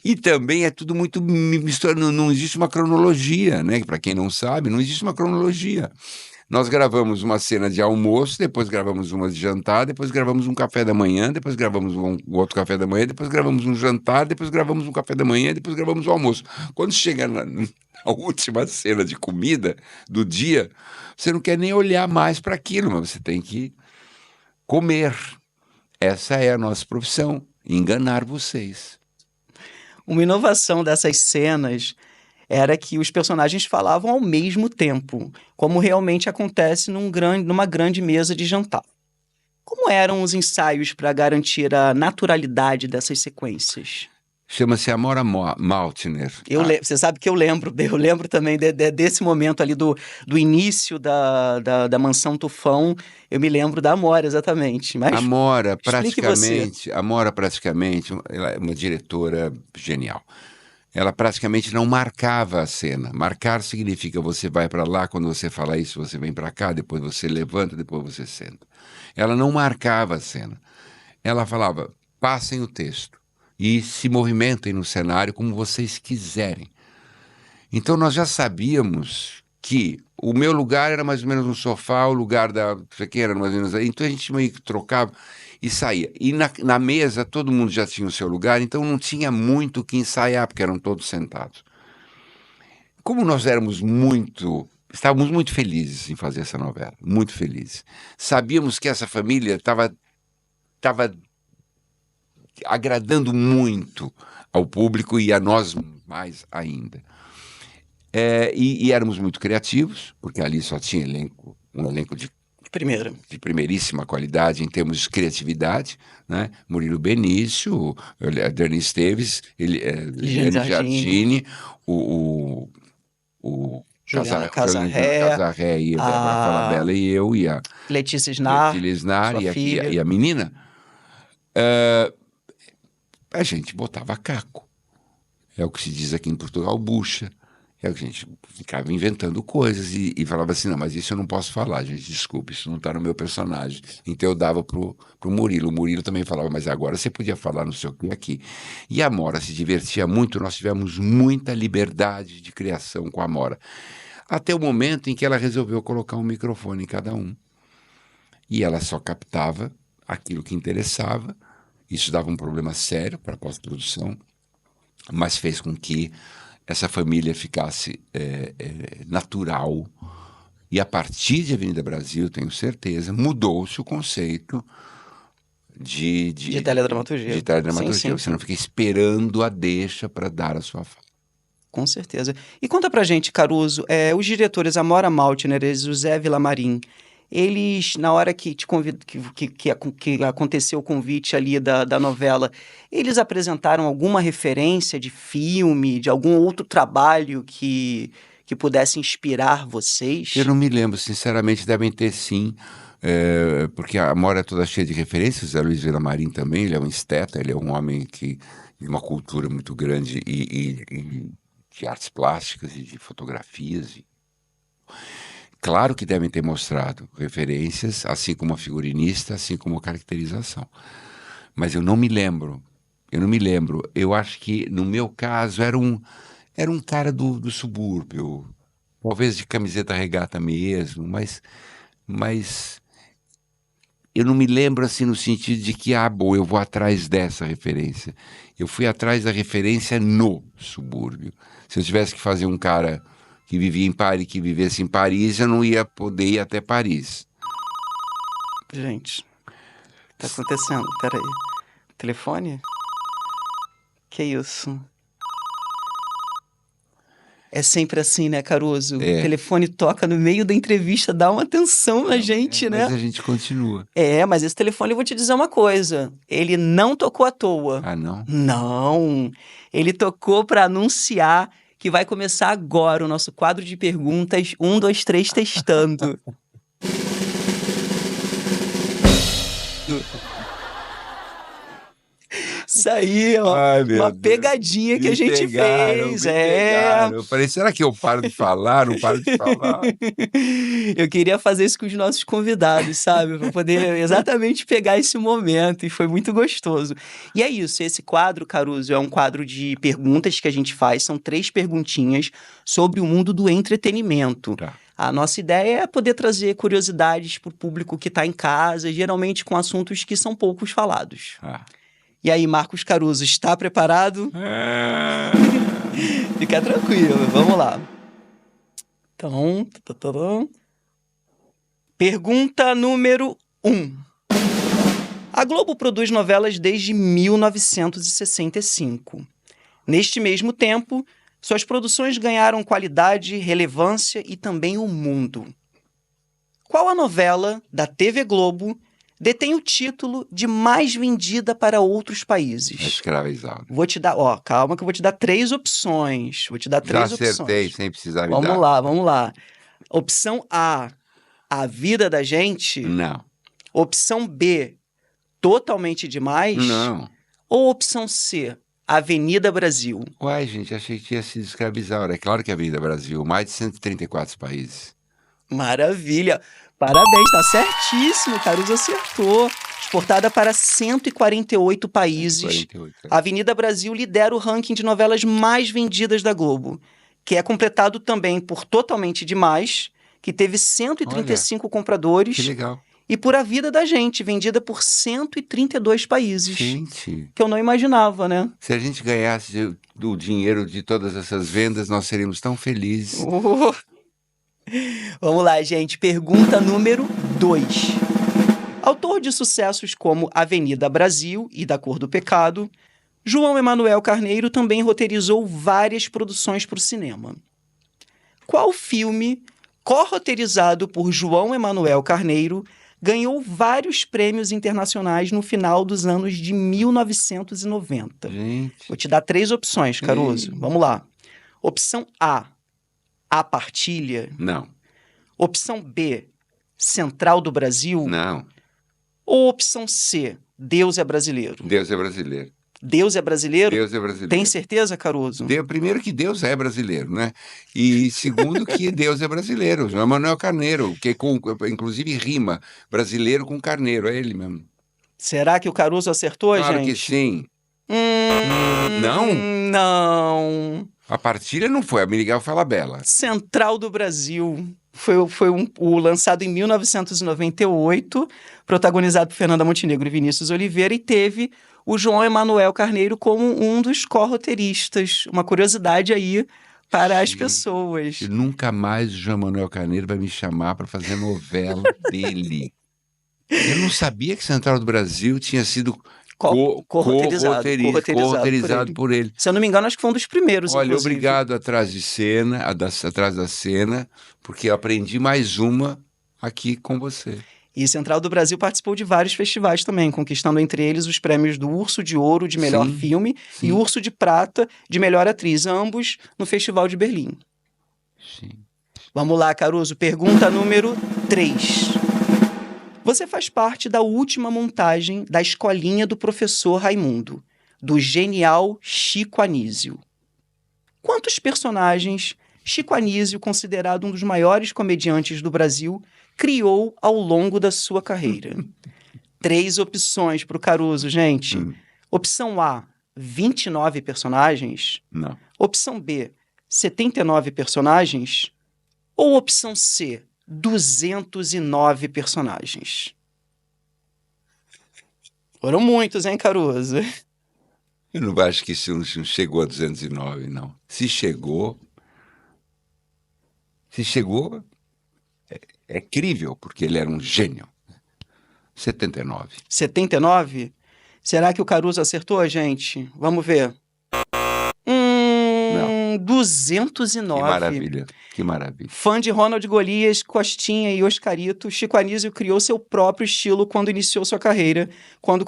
E também é tudo muito misturado, não existe uma cronologia, né? Para quem não sabe, não existe uma cronologia. Nós gravamos uma cena de almoço, depois gravamos uma de jantar, depois gravamos um café da manhã, depois gravamos um outro café da manhã, depois gravamos um jantar, depois gravamos um café da manhã, depois gravamos o almoço. Quando chega na última cena de comida do dia, você não quer nem olhar mais para aquilo, mas você tem que comer. Essa é a nossa profissão, enganar vocês. Uma inovação dessas cenas era que os personagens falavam ao mesmo tempo, como realmente acontece numa grande mesa de jantar. Como eram os ensaios para garantir a naturalidade dessas sequências? Chama-se Amora Maltner. Você sabe que eu lembro também desse momento ali do início da Mansão Tufão, eu me lembro da Amora, exatamente. Mas Amora, praticamente, ela é uma diretora genial. Ela praticamente não marcava a cena. Marcar significa você vai para lá, quando você fala isso, você vem para cá, depois você levanta, depois você senta. Ela não marcava a cena. Ela falava, passem o texto e se movimentem no cenário como vocês quiserem. Então nós já sabíamos que o meu lugar era mais ou menos no sofá, o lugar da... Quem era mais ou menos aí. Então a gente meio que trocava e saía. E na mesa todo mundo já tinha o seu lugar, então não tinha muito o que ensaiar, porque eram todos sentados. Como nós estávamos muito felizes em fazer essa novela, muito felizes. Sabíamos que essa família estava agradando muito ao público e a nós mais ainda. E éramos muito criativos, porque ali só tinha um elenco de primeiríssima qualidade em termos de criatividade, né? Murilo Benício, Dani Esteves, Liliane Giardini, o Juliana Casarré, e a Falabella e eu, e a Letícia Snar e a menina, a gente botava caco. É o que se diz aqui em Portugal, bucha. É o que a gente ficava inventando coisas e falava assim, não, mas isso eu não posso falar, gente, desculpe, isso não está no meu personagem. Então eu dava pro Murilo. O Murilo também falava, mas agora você podia falar não sei o que aqui. E a Amora se divertia muito, nós tivemos muita liberdade de criação com a Amora. Até o momento em que ela resolveu colocar um microfone em cada um. E ela só captava aquilo que interessava. Isso dava um problema sério para a pós-produção, mas fez com que essa família ficasse natural. E a partir de Avenida Brasil, tenho certeza, mudou-se o conceito de teledramaturgia. De teledramaturgia. Sim, sim, Você não fica esperando a deixa para dar a sua fala. Com certeza. E conta pra gente, Caruso, os diretores Amora Maltner e José Villamarim, eles, na hora que que aconteceu o convite ali da novela, eles apresentaram alguma referência de filme, de algum outro trabalho que pudesse inspirar vocês? Eu não me lembro, sinceramente, devem ter sim, porque a Amora é toda cheia de referências, Zé Luiz Villamarim também, ele é um esteta, ele é um homem de uma cultura muito grande e de artes plásticas e de fotografias. Claro que devem ter mostrado referências, assim como a figurinista, assim como a caracterização. Mas eu não me lembro. Eu acho que, no meu caso, era um cara do subúrbio. Talvez de camiseta regata mesmo, mas eu não me lembro assim no sentido de que, bom, eu vou atrás dessa referência. Eu fui atrás da referência no subúrbio. Se eu tivesse que fazer um cara que vivia em Paris, que vivesse em Paris, eu não ia poder ir até Paris. Gente, tá acontecendo? Peraí. Telefone? Que isso? É sempre assim, né, Caruso? O telefone toca no meio da entrevista, dá uma atenção na gente, né? Mas a gente continua. Mas esse telefone, eu vou te dizer uma coisa. Ele não tocou à toa. Ah, não? Não. Ele tocou para anunciar que vai começar agora o nosso quadro de perguntas 1, 2, 3, testando. Isso aí, ó. Uma pegadinha que a gente fez. Eu falei, será que eu paro de falar? Não paro de falar. Eu queria fazer isso com os nossos convidados, sabe? Para poder exatamente pegar esse momento. E foi muito gostoso. E é isso. Esse quadro, Caruso, é um quadro de perguntas que a gente faz. São 3 perguntinhas sobre o mundo do entretenimento. Tá. A nossa ideia é poder trazer curiosidades para o público que está em casa, geralmente com assuntos que são poucos falados. E aí, Marcos Caruso, está preparado? Fica tranquilo, vamos lá. Então, pergunta número 1. A Globo produz novelas desde 1965. Neste mesmo tempo, suas produções ganharam qualidade, relevância e também o mundo. Qual a novela da TV Globo detém o título de mais vendida para outros países? Escrava Isaura. Vou te dar, calma que eu vou te dar 3 opções. Já acertei, sem precisar me dar. Vamos lá. Opção A, A Vida da Gente? Não. Opção B, Totalmente Demais? Não. Ou opção C, Avenida Brasil? Uai, gente, achei que tinha sido Escrava Isaura. É claro que é Avenida Brasil, mais de 134 países. Maravilha! Parabéns, tá certíssimo, Caruso acertou. Exportada para 148 países, 148, a Avenida Brasil lidera o ranking de novelas mais vendidas da Globo, que é completado também por Totalmente Demais, que teve 135 compradores. Que legal. E por A Vida da Gente, vendida por 132 países. Gente. Que eu não imaginava, né? Se a gente ganhasse o dinheiro de todas essas vendas, nós seríamos tão felizes. Vamos lá, gente. Pergunta número 2. Autor de sucessos como Avenida Brasil e Da Cor do Pecado, João Emanuel Carneiro também roteirizou várias produções para o cinema. Qual filme, co-roteirizado por João Emanuel Carneiro, ganhou vários prêmios internacionais no final dos anos de 1990? Gente. Vou te dar 3 opções, Caruso. Vamos lá. Opção A, A Partilha? Não. Opção B, Central do Brasil? Não. Ou opção C, Deus é Brasileiro? Deus é brasileiro. Deus é brasileiro? Deus é brasileiro. Tem certeza, Caruso? Primeiro que Deus é brasileiro, né? E segundo que Deus é brasileiro. João Emanuel Carneiro, que inclusive rima brasileiro com carneiro, é ele mesmo. Será que o Caruso acertou, Claro gente? que sim. Não? Não. A Partilha não foi, a Miguel Falabella. Central do Brasil. O lançado em 1998, protagonizado por Fernanda Montenegro e Vinícius Oliveira, e teve o João Emanuel Carneiro como um dos co-roteiristas. Uma curiosidade aí para as pessoas. E nunca mais o João Emanuel Carneiro vai me chamar para fazer novela dele. Eu não sabia que Central do Brasil tinha sido co-roteirizado por ele. Se eu não me engano, acho que foi um dos primeiros, Olha, inclusive. obrigado atrás da cena, porque eu aprendi mais uma aqui com você. E Central do Brasil participou de vários festivais também, conquistando entre eles os prêmios do Urso de Ouro de melhor filme e Urso de Prata de melhor atriz, ambos no Festival de Berlim. Sim. Vamos lá, Caruso, pergunta número 3. Você faz parte da última montagem da Escolinha do Professor Raimundo, do genial Chico Anísio. Quantos personagens Chico Anísio, considerado um dos maiores comediantes do Brasil, criou ao longo da sua carreira? 3 opções para o Caruso, gente. Opção A, 29 personagens. Não. Opção B, 79 personagens. Ou opção C, 209 personagens. Foram muitos, hein, Caruso? Eu não acho que isso não chegou a 209, não. Se chegou, é crível, porque ele era um gênio. 79. 79? Será que o Caruso acertou, gente? Vamos ver. 209. Que maravilha, que maravilha. Fã de Ronald Golias, Costinha e Oscarito, Chico Anísio criou seu próprio estilo quando iniciou sua carreira, quando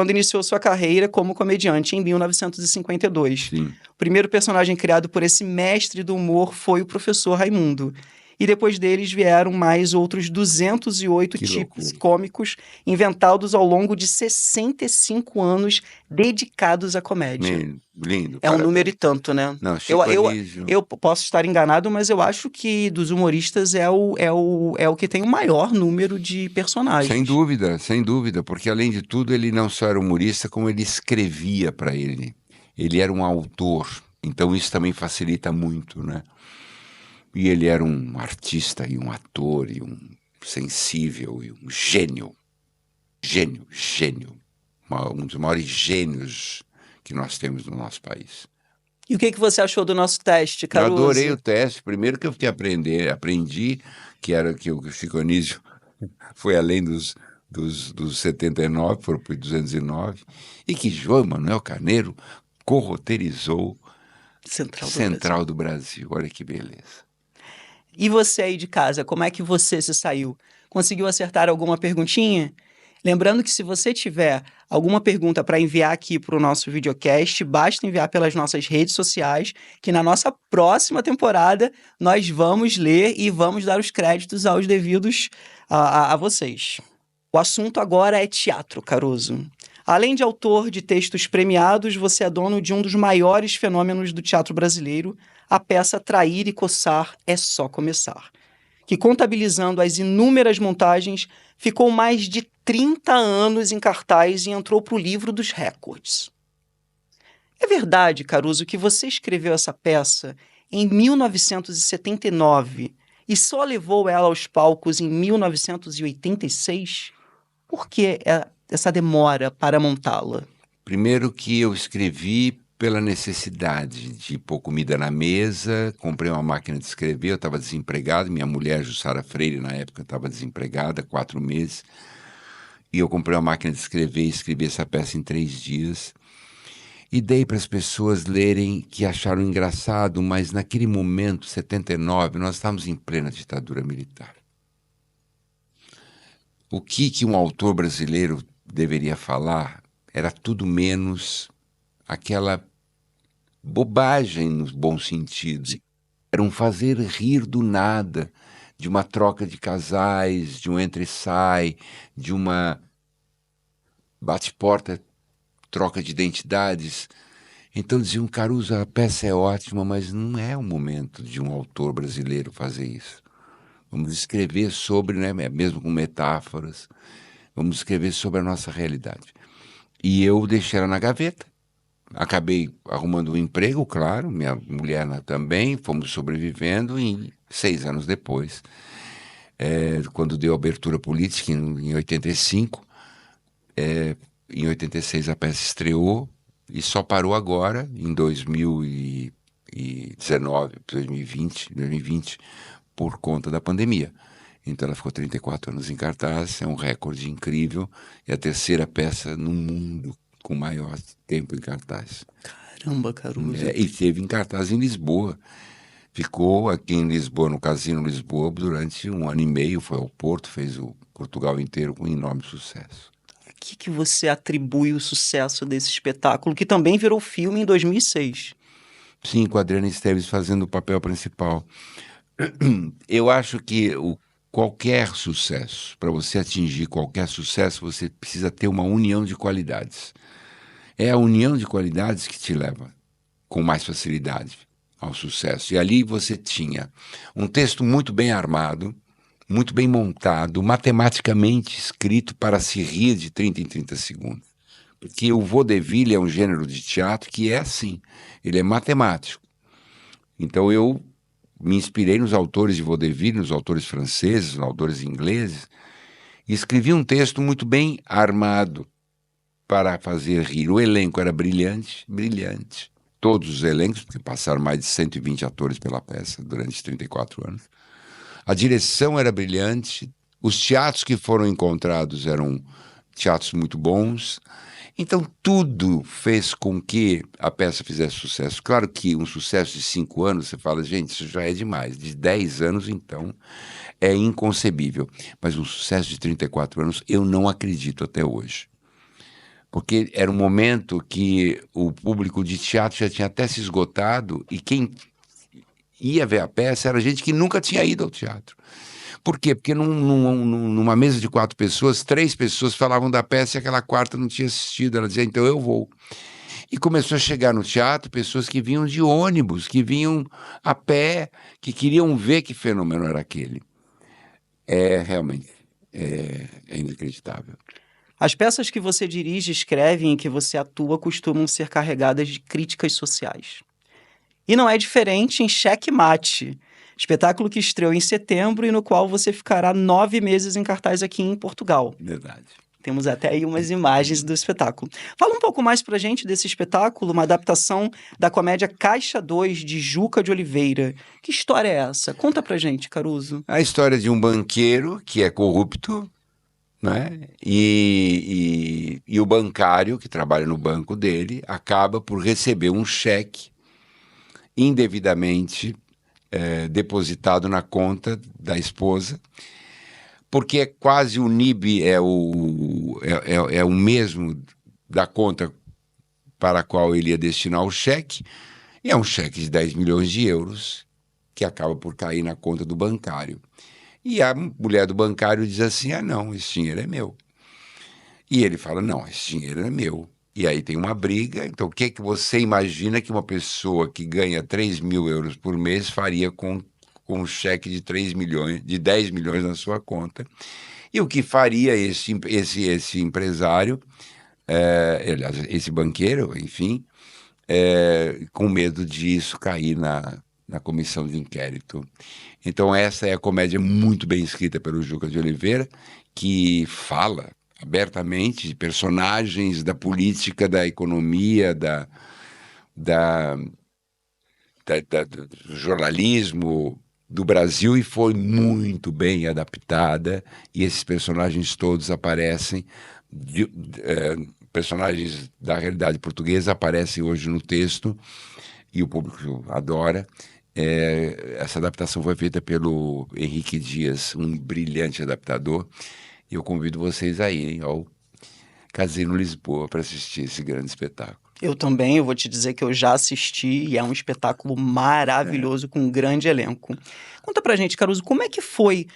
iniciou sua carreira como comediante em 1952. Sim. O primeiro personagem criado por esse mestre do humor foi o professor Raimundo. E depois deles vieram mais outros 208 tipos cômicos inventados ao longo de 65 anos dedicados à comédia. Lindo. É um número e tanto, né? Não, Chico Anísio. Eu posso estar enganado, mas eu acho que dos humoristas é o que tem o maior número de personagens. Sem dúvida, porque além de tudo ele não só era humorista, como ele escrevia para ele. Ele era um autor, então isso também facilita muito, né? E ele era um artista e um ator e um sensível e um gênio. Gênio. Um dos maiores gênios que nós temos no nosso país. E o que você achou do nosso teste, Caruso? Eu adorei o teste. Primeiro que eu fiquei aprendi que o Chico Anísio foi além dos 79, foram para 209, e que João Emanuel Carneiro corroteirizou Central do Brasil. Olha que beleza. E você aí de casa, como é que você se saiu? Conseguiu acertar alguma perguntinha? Lembrando que se você tiver alguma pergunta para enviar aqui para o nosso videocast, basta enviar pelas nossas redes sociais, que na nossa próxima temporada nós vamos ler e vamos dar os créditos aos devidos a vocês. O assunto agora é teatro, Caruso. Além de autor de textos premiados, você é dono de um dos maiores fenômenos do teatro brasileiro, a peça Trair e Coçar é Só Começar, que, contabilizando as inúmeras montagens, ficou mais de 30 anos em cartaz e entrou para o livro dos recordes. É verdade, Caruso, que você escreveu essa peça em 1979 e só levou ela aos palcos em 1986? Por que essa demora para montá-la? Primeiro que eu escrevi pela necessidade de pôr comida na mesa, comprei uma máquina de escrever, eu estava desempregado, minha mulher, Jussara Freire, na época, estava desempregada, 4 meses, e eu comprei uma máquina de escrever e escrevi essa peça em 3 dias, e dei para as pessoas lerem, que acharam engraçado, mas naquele momento, 79, nós estávamos em plena ditadura militar. O que um autor brasileiro deveria falar era tudo menos aquela bobagem no bom sentido. Era um fazer rir do nada, de uma troca de casais, de um entra e sai, de uma bate-porta, troca de identidades. Então diziam, Caruso, a peça é ótima, mas não é o momento de um autor brasileiro fazer isso. Vamos escrever sobre, né, mesmo com metáforas, vamos escrever sobre a nossa realidade. E eu deixei ela na gaveta. acabei arrumando um emprego, claro, minha mulher também, fomos sobrevivendo e 6 anos depois, quando deu abertura política em 85, em 86 a peça estreou e só parou agora, em 2019, 2020, por conta da pandemia. Então ela ficou 34 anos em cartaz, é um recorde incrível, é a terceira peça no mundo com maior tempo em cartaz. Caramba, Caruso. E teve em cartaz em Lisboa. Ficou aqui em Lisboa, no Casino Lisboa, durante 1 ano e meio, foi ao Porto, fez o Portugal inteiro com enorme sucesso. A que você atribui o sucesso desse espetáculo, que também virou filme em 2006? Sim, com a Adriana Esteves fazendo o papel principal. Eu acho que qualquer sucesso, para você atingir qualquer sucesso, você precisa ter uma união de qualidades. É a união de qualidades que te leva com mais facilidade ao sucesso. E ali você tinha um texto muito bem armado, muito bem montado, matematicamente escrito para se rir de 30 em 30 segundos. Porque o vaudeville é um gênero de teatro que é assim, ele é matemático. Então eu me inspirei nos autores de vaudeville, nos autores franceses, nos autores ingleses, e escrevi um texto muito bem armado para fazer rir. O elenco era brilhante, brilhante. Todos os elencos, porque passaram mais de 120 atores pela peça durante 34 anos. A direção era brilhante, os teatros que foram encontrados eram teatros muito bons. Então tudo fez com que a peça fizesse sucesso. Claro que um sucesso de 5 anos, você fala, gente, isso já é demais. De 10 anos, então, é inconcebível. Mas um sucesso de 34 anos, eu não acredito até hoje. Porque era um momento que o público de teatro já tinha até se esgotado e quem ia ver a peça era gente que nunca tinha ido ao teatro. Por quê? Porque numa mesa de 4 pessoas, 3 pessoas falavam da peça e aquela quarta não tinha assistido. Ela dizia, então eu vou. E começou a chegar no teatro pessoas que vinham de ônibus, que vinham a pé, que queriam ver que fenômeno era aquele. Realmente, é inacreditável. As peças que você dirige, escreve e em que você atua costumam ser carregadas de críticas sociais. E não é diferente em Xeque Mate, espetáculo que estreou em setembro e no qual você ficará 9 meses em cartaz aqui em Portugal. Verdade. Temos até aí umas imagens do espetáculo. Fala um pouco mais pra gente desse espetáculo, uma adaptação da comédia Caixa 2, de Juca de Oliveira. Que história é essa? Conta pra gente, Caruso. A história de um banqueiro que é corrupto, né? E o bancário, que trabalha no banco dele, acaba por receber um cheque indevidamente depositado na conta da esposa, porque é quase o NIB, é o mesmo da conta para a qual ele ia destinar o cheque, e é um cheque de 10 milhões de euros que acaba por cair na conta do bancário. E a mulher do bancário diz assim, não, esse dinheiro é meu. E ele fala, não, esse dinheiro é meu. E aí tem uma briga. Então o que você imagina que uma pessoa que ganha 3 mil euros por mês faria com um cheque de 3 milhões, de 10 milhões na sua conta? E o que faria esse empresário, esse banqueiro, enfim, com medo disso cair na comissão de inquérito. Então essa é a comédia muito bem escrita pelo Juca de Oliveira, que fala abertamente de personagens da política, da economia, do jornalismo do Brasil, e foi muito bem adaptada, e esses personagens todos aparecem, personagens da realidade portuguesa aparecem hoje no texto, e o público adora. Essa adaptação foi feita pelo Henrique Dias, um brilhante adaptador. E eu convido vocês aí, ao Casino Lisboa, para assistir esse grande espetáculo. Eu também, eu vou te dizer que eu já assisti e é um espetáculo maravilhoso com um grande elenco. Conta pra gente, Caruso, como é que foi,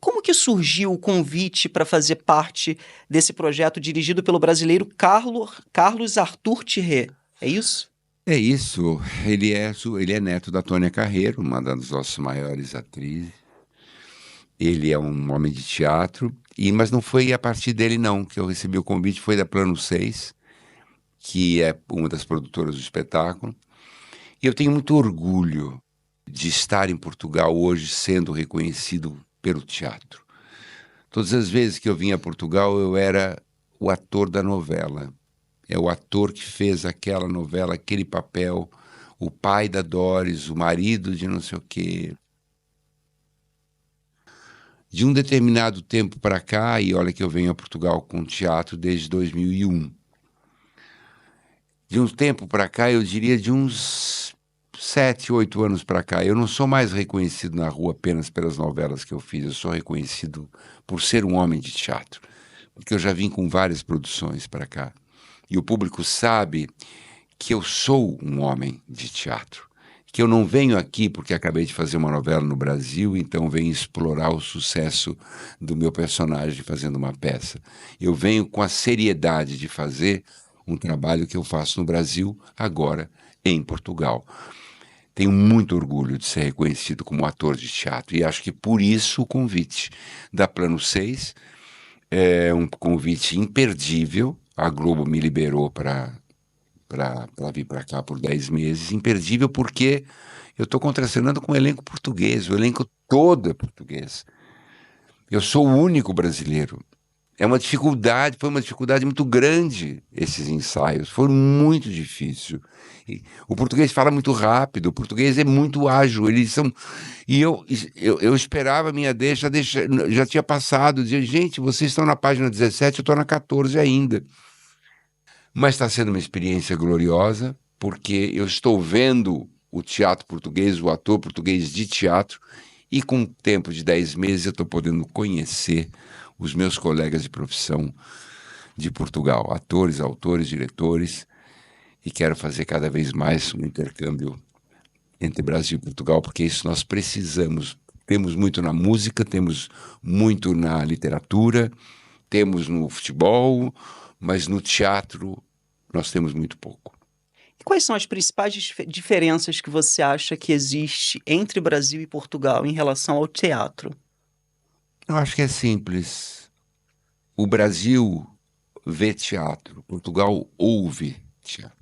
como que surgiu o convite para fazer parte desse projeto dirigido pelo brasileiro Carlos Arthur Thierry? É isso? É isso, ele é neto da Tônia Carreiro, uma das nossas maiores atrizes. Ele é um homem de teatro, mas não foi a partir dele não que eu recebi o convite, foi da Plano 6, que é uma das produtoras do espetáculo. E eu tenho muito orgulho de estar em Portugal hoje sendo reconhecido pelo teatro. Todas as vezes que eu vim a Portugal, eu era o ator da novela. É o ator que fez aquela novela, aquele papel, o pai da Doris, o marido de não sei o quê. De um determinado tempo para cá, e olha que eu venho a Portugal com teatro desde 2001. De um tempo para cá, eu diria de uns 7, 8 anos para cá, eu não sou mais reconhecido na rua apenas pelas novelas que eu fiz, eu sou reconhecido por ser um homem de teatro, porque eu já vim com várias produções para cá. E o público sabe que eu sou um homem de teatro, que eu não venho aqui porque acabei de fazer uma novela no Brasil, então venho explorar o sucesso do meu personagem fazendo uma peça. Eu venho com a seriedade de fazer um trabalho que eu faço no Brasil, agora em Portugal. Tenho muito orgulho de ser reconhecido como ator de teatro e acho que por isso o convite da Plano 6 é um convite imperdível. A Globo me liberou para vir para cá por 10 meses. Imperdível porque eu estou contracenando com um elenco português, o elenco todo é português. Eu sou o único brasileiro. É uma dificuldade, foi uma dificuldade muito grande esses ensaios, foi muito difícil. O português fala muito rápido, o português é muito ágil, eles são... E eu esperava a minha deixa, já tinha passado, dizia, gente, vocês estão na página 17, eu estou na 14 ainda. Mas está sendo uma experiência gloriosa, porque eu estou vendo o teatro português, o ator português de teatro, e com um tempo de 10 meses eu estou podendo conhecer os meus colegas de profissão de Portugal, atores, autores, diretores, e quero fazer cada vez mais um intercâmbio entre Brasil e Portugal, porque isso nós precisamos. Temos muito na música, temos muito na literatura, temos no futebol, mas no teatro nós temos muito pouco. E quais são as principais diferenças que você acha que existe entre Brasil e Portugal em relação ao teatro? Eu acho que é simples. O Brasil vê teatro, Portugal ouve teatro.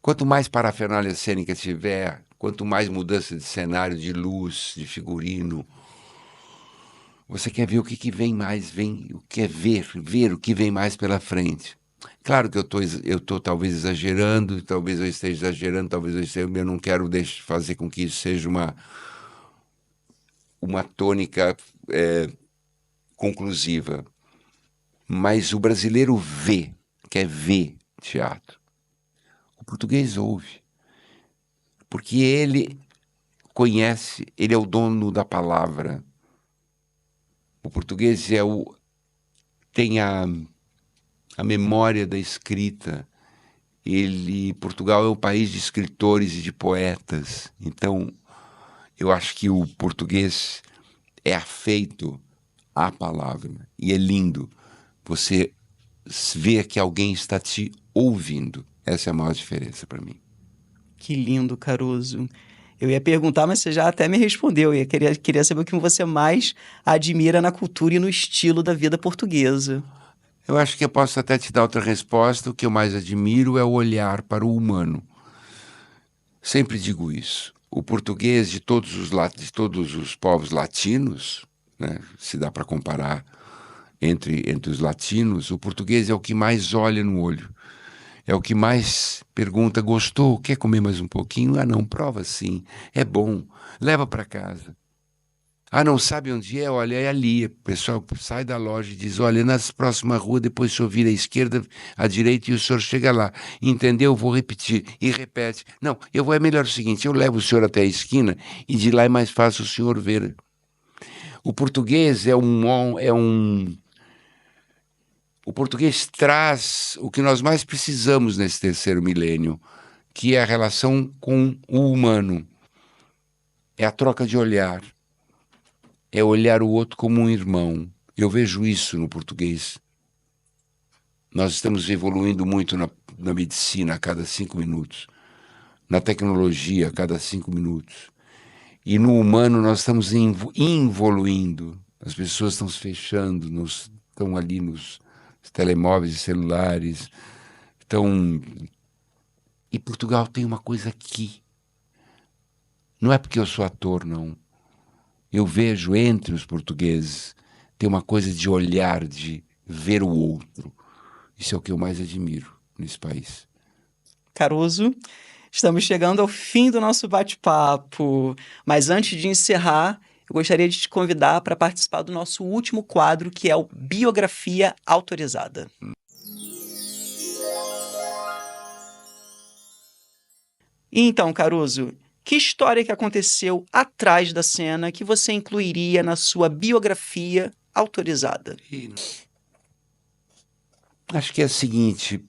Quanto mais parafernália cênica tiver, quanto mais mudança de cenário, de luz, de figurino, você quer ver o que vem mais, quer ver o que vem mais pela frente. Claro que eu tô talvez exagerando, talvez eu esteja exagerando, eu não quero fazer com que isso seja uma tônica conclusiva. Mas o brasileiro quer ver teatro. O português ouve, porque ele conhece, ele é o dono da palavra. O português tem a memória da escrita. Portugal é um país de escritores e de poetas. Então, eu acho que o português é afeito à palavra. E é lindo você vê que alguém está te ouvindo. Essa é a maior diferença para mim. Que lindo, Caruso. Eu ia perguntar, mas você já até me respondeu. Eu queria saber o que você mais admira na cultura e no estilo da vida portuguesa. Eu acho que eu posso até te dar outra resposta. O que eu mais admiro é o olhar para o humano. Sempre digo isso. O português de todos os povos latinos, né, se dá para comparar entre os latinos, o português é o que mais olha no olho. É o que mais pergunta, gostou? Quer comer mais um pouquinho? Ah, não, prova sim, é bom, leva para casa. Ah, não sabe onde é? Olha, é ali. O pessoal sai da loja e diz, olha, na próxima rua, depois o senhor vira à esquerda, à direita e o senhor chega lá. Entendeu? Vou repetir. E repete. Não, é melhor o seguinte, eu levo o senhor até a esquina e de lá é mais fácil o senhor ver. O português O português traz o que nós mais precisamos nesse terceiro milênio, que é a relação com o humano. É a troca de olhar. É olhar o outro como um irmão. Eu vejo isso no português. Nós estamos evoluindo muito na medicina a cada 5 minutos, na tecnologia a cada 5 minutos. E no humano nós estamos involuindo. As pessoas estão se fechando, estão ali nos telemóveis e celulares, Então, e Portugal tem uma coisa aqui. Não é porque eu sou ator, não. Eu vejo entre os portugueses, tem uma coisa de olhar, de ver o outro. Isso é o que eu mais admiro nesse país. Caruso, estamos chegando ao fim do nosso bate-papo, mas antes de encerrar, eu gostaria de te convidar para participar do nosso último quadro, que é o Biografia Autorizada. Então, Caruso, que história que aconteceu atrás da cena que você incluiria na sua biografia autorizada? Acho que é o seguinte,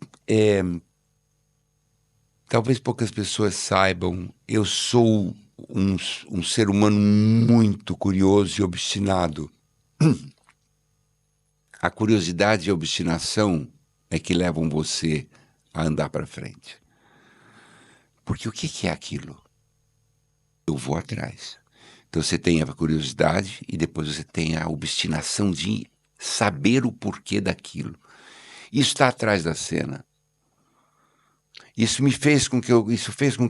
talvez poucas pessoas saibam, eu sou um ser humano muito curioso e obstinado. A curiosidade e a obstinação é que levam você a andar para frente. Porque o que é aquilo? Eu vou atrás. Então você tem a curiosidade e depois você tem a obstinação de saber o porquê daquilo. Isso está atrás da cena. Isso fez com que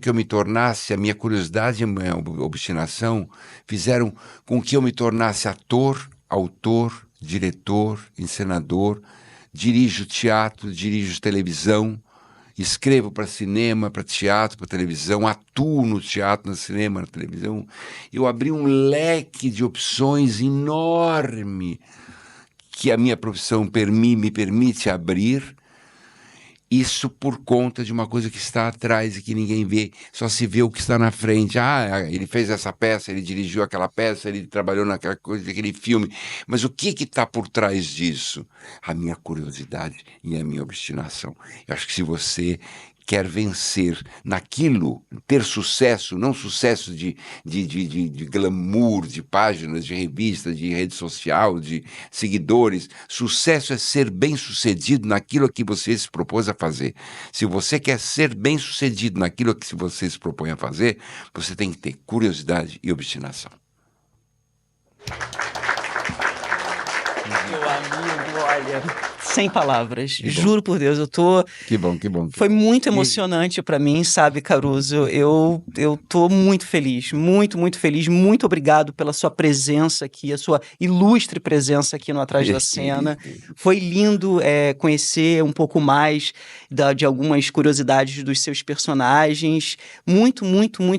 eu me tornasse, a minha curiosidade e a minha obstinação fizeram com que eu me tornasse ator, autor, diretor, encenador, dirijo teatro, dirijo televisão, escrevo para cinema, para teatro, para televisão, atuo no teatro, no cinema, na televisão. Eu abri um leque de opções enorme que a minha profissão me permite abrir. Isso por conta de uma coisa que está atrás e que ninguém vê, só se vê o que está na frente. Ah, ele fez essa peça, ele dirigiu aquela peça, ele trabalhou naquela coisa, naquele filme. Mas o que está por trás disso? A minha curiosidade e a minha obstinação. Eu acho que se você quer vencer naquilo, ter sucesso, não sucesso de glamour, de páginas, de revistas, de rede social, de seguidores. Sucesso é ser bem-sucedido naquilo que você se propôs a fazer. Se você quer ser bem-sucedido naquilo que você se propõe a fazer, você tem que ter curiosidade e obstinação. Meu amigo, olha, sem palavras. Juro por Deus, eu tô... Que bom. Foi muito emocionante pra mim, sabe, Caruso? Eu tô muito feliz, muito feliz. Muito obrigado pela sua presença aqui, a sua ilustre presença aqui no Atrás da Cena. Foi lindo conhecer um pouco mais de algumas curiosidades dos seus personagens. Muito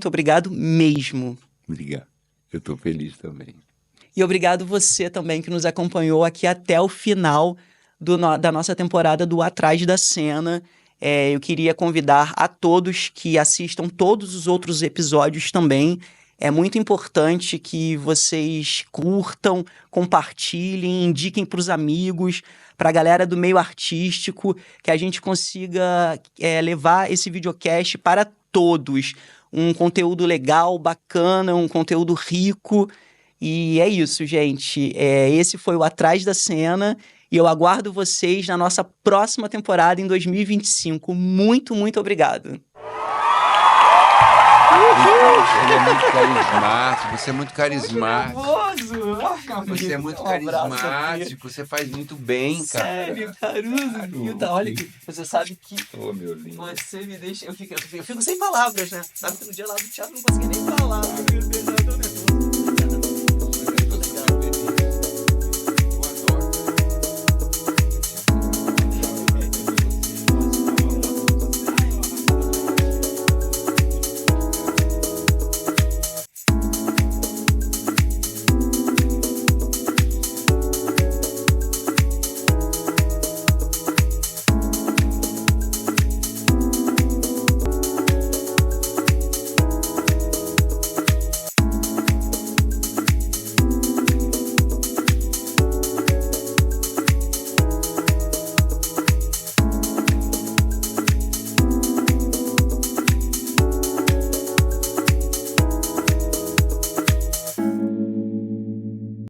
obrigado mesmo. Obrigado. Eu tô feliz também. E obrigado você também que nos acompanhou aqui até o final da nossa temporada do Atrás da Cena. Eu queria convidar a todos que assistam todos os outros episódios também. É muito importante que vocês curtam, compartilhem, indiquem para os amigos, para a galera do meio artístico, que a gente consiga levar esse videocast para todos. Um conteúdo legal, bacana, um conteúdo rico. E é isso, gente. Esse foi o Atrás da Cena e eu aguardo vocês na nossa próxima temporada em 2025. Muito obrigado. Ele é muito carismático, você é muito carismático. Você é muito carismático, você faz muito bem, cara. Sério, Caruso. Olha, você sabe que meu lindo. você me deixa... Eu fico sem palavras, né? Sabe que no dia lá do teatro eu não consegui nem falar. Meu Deus,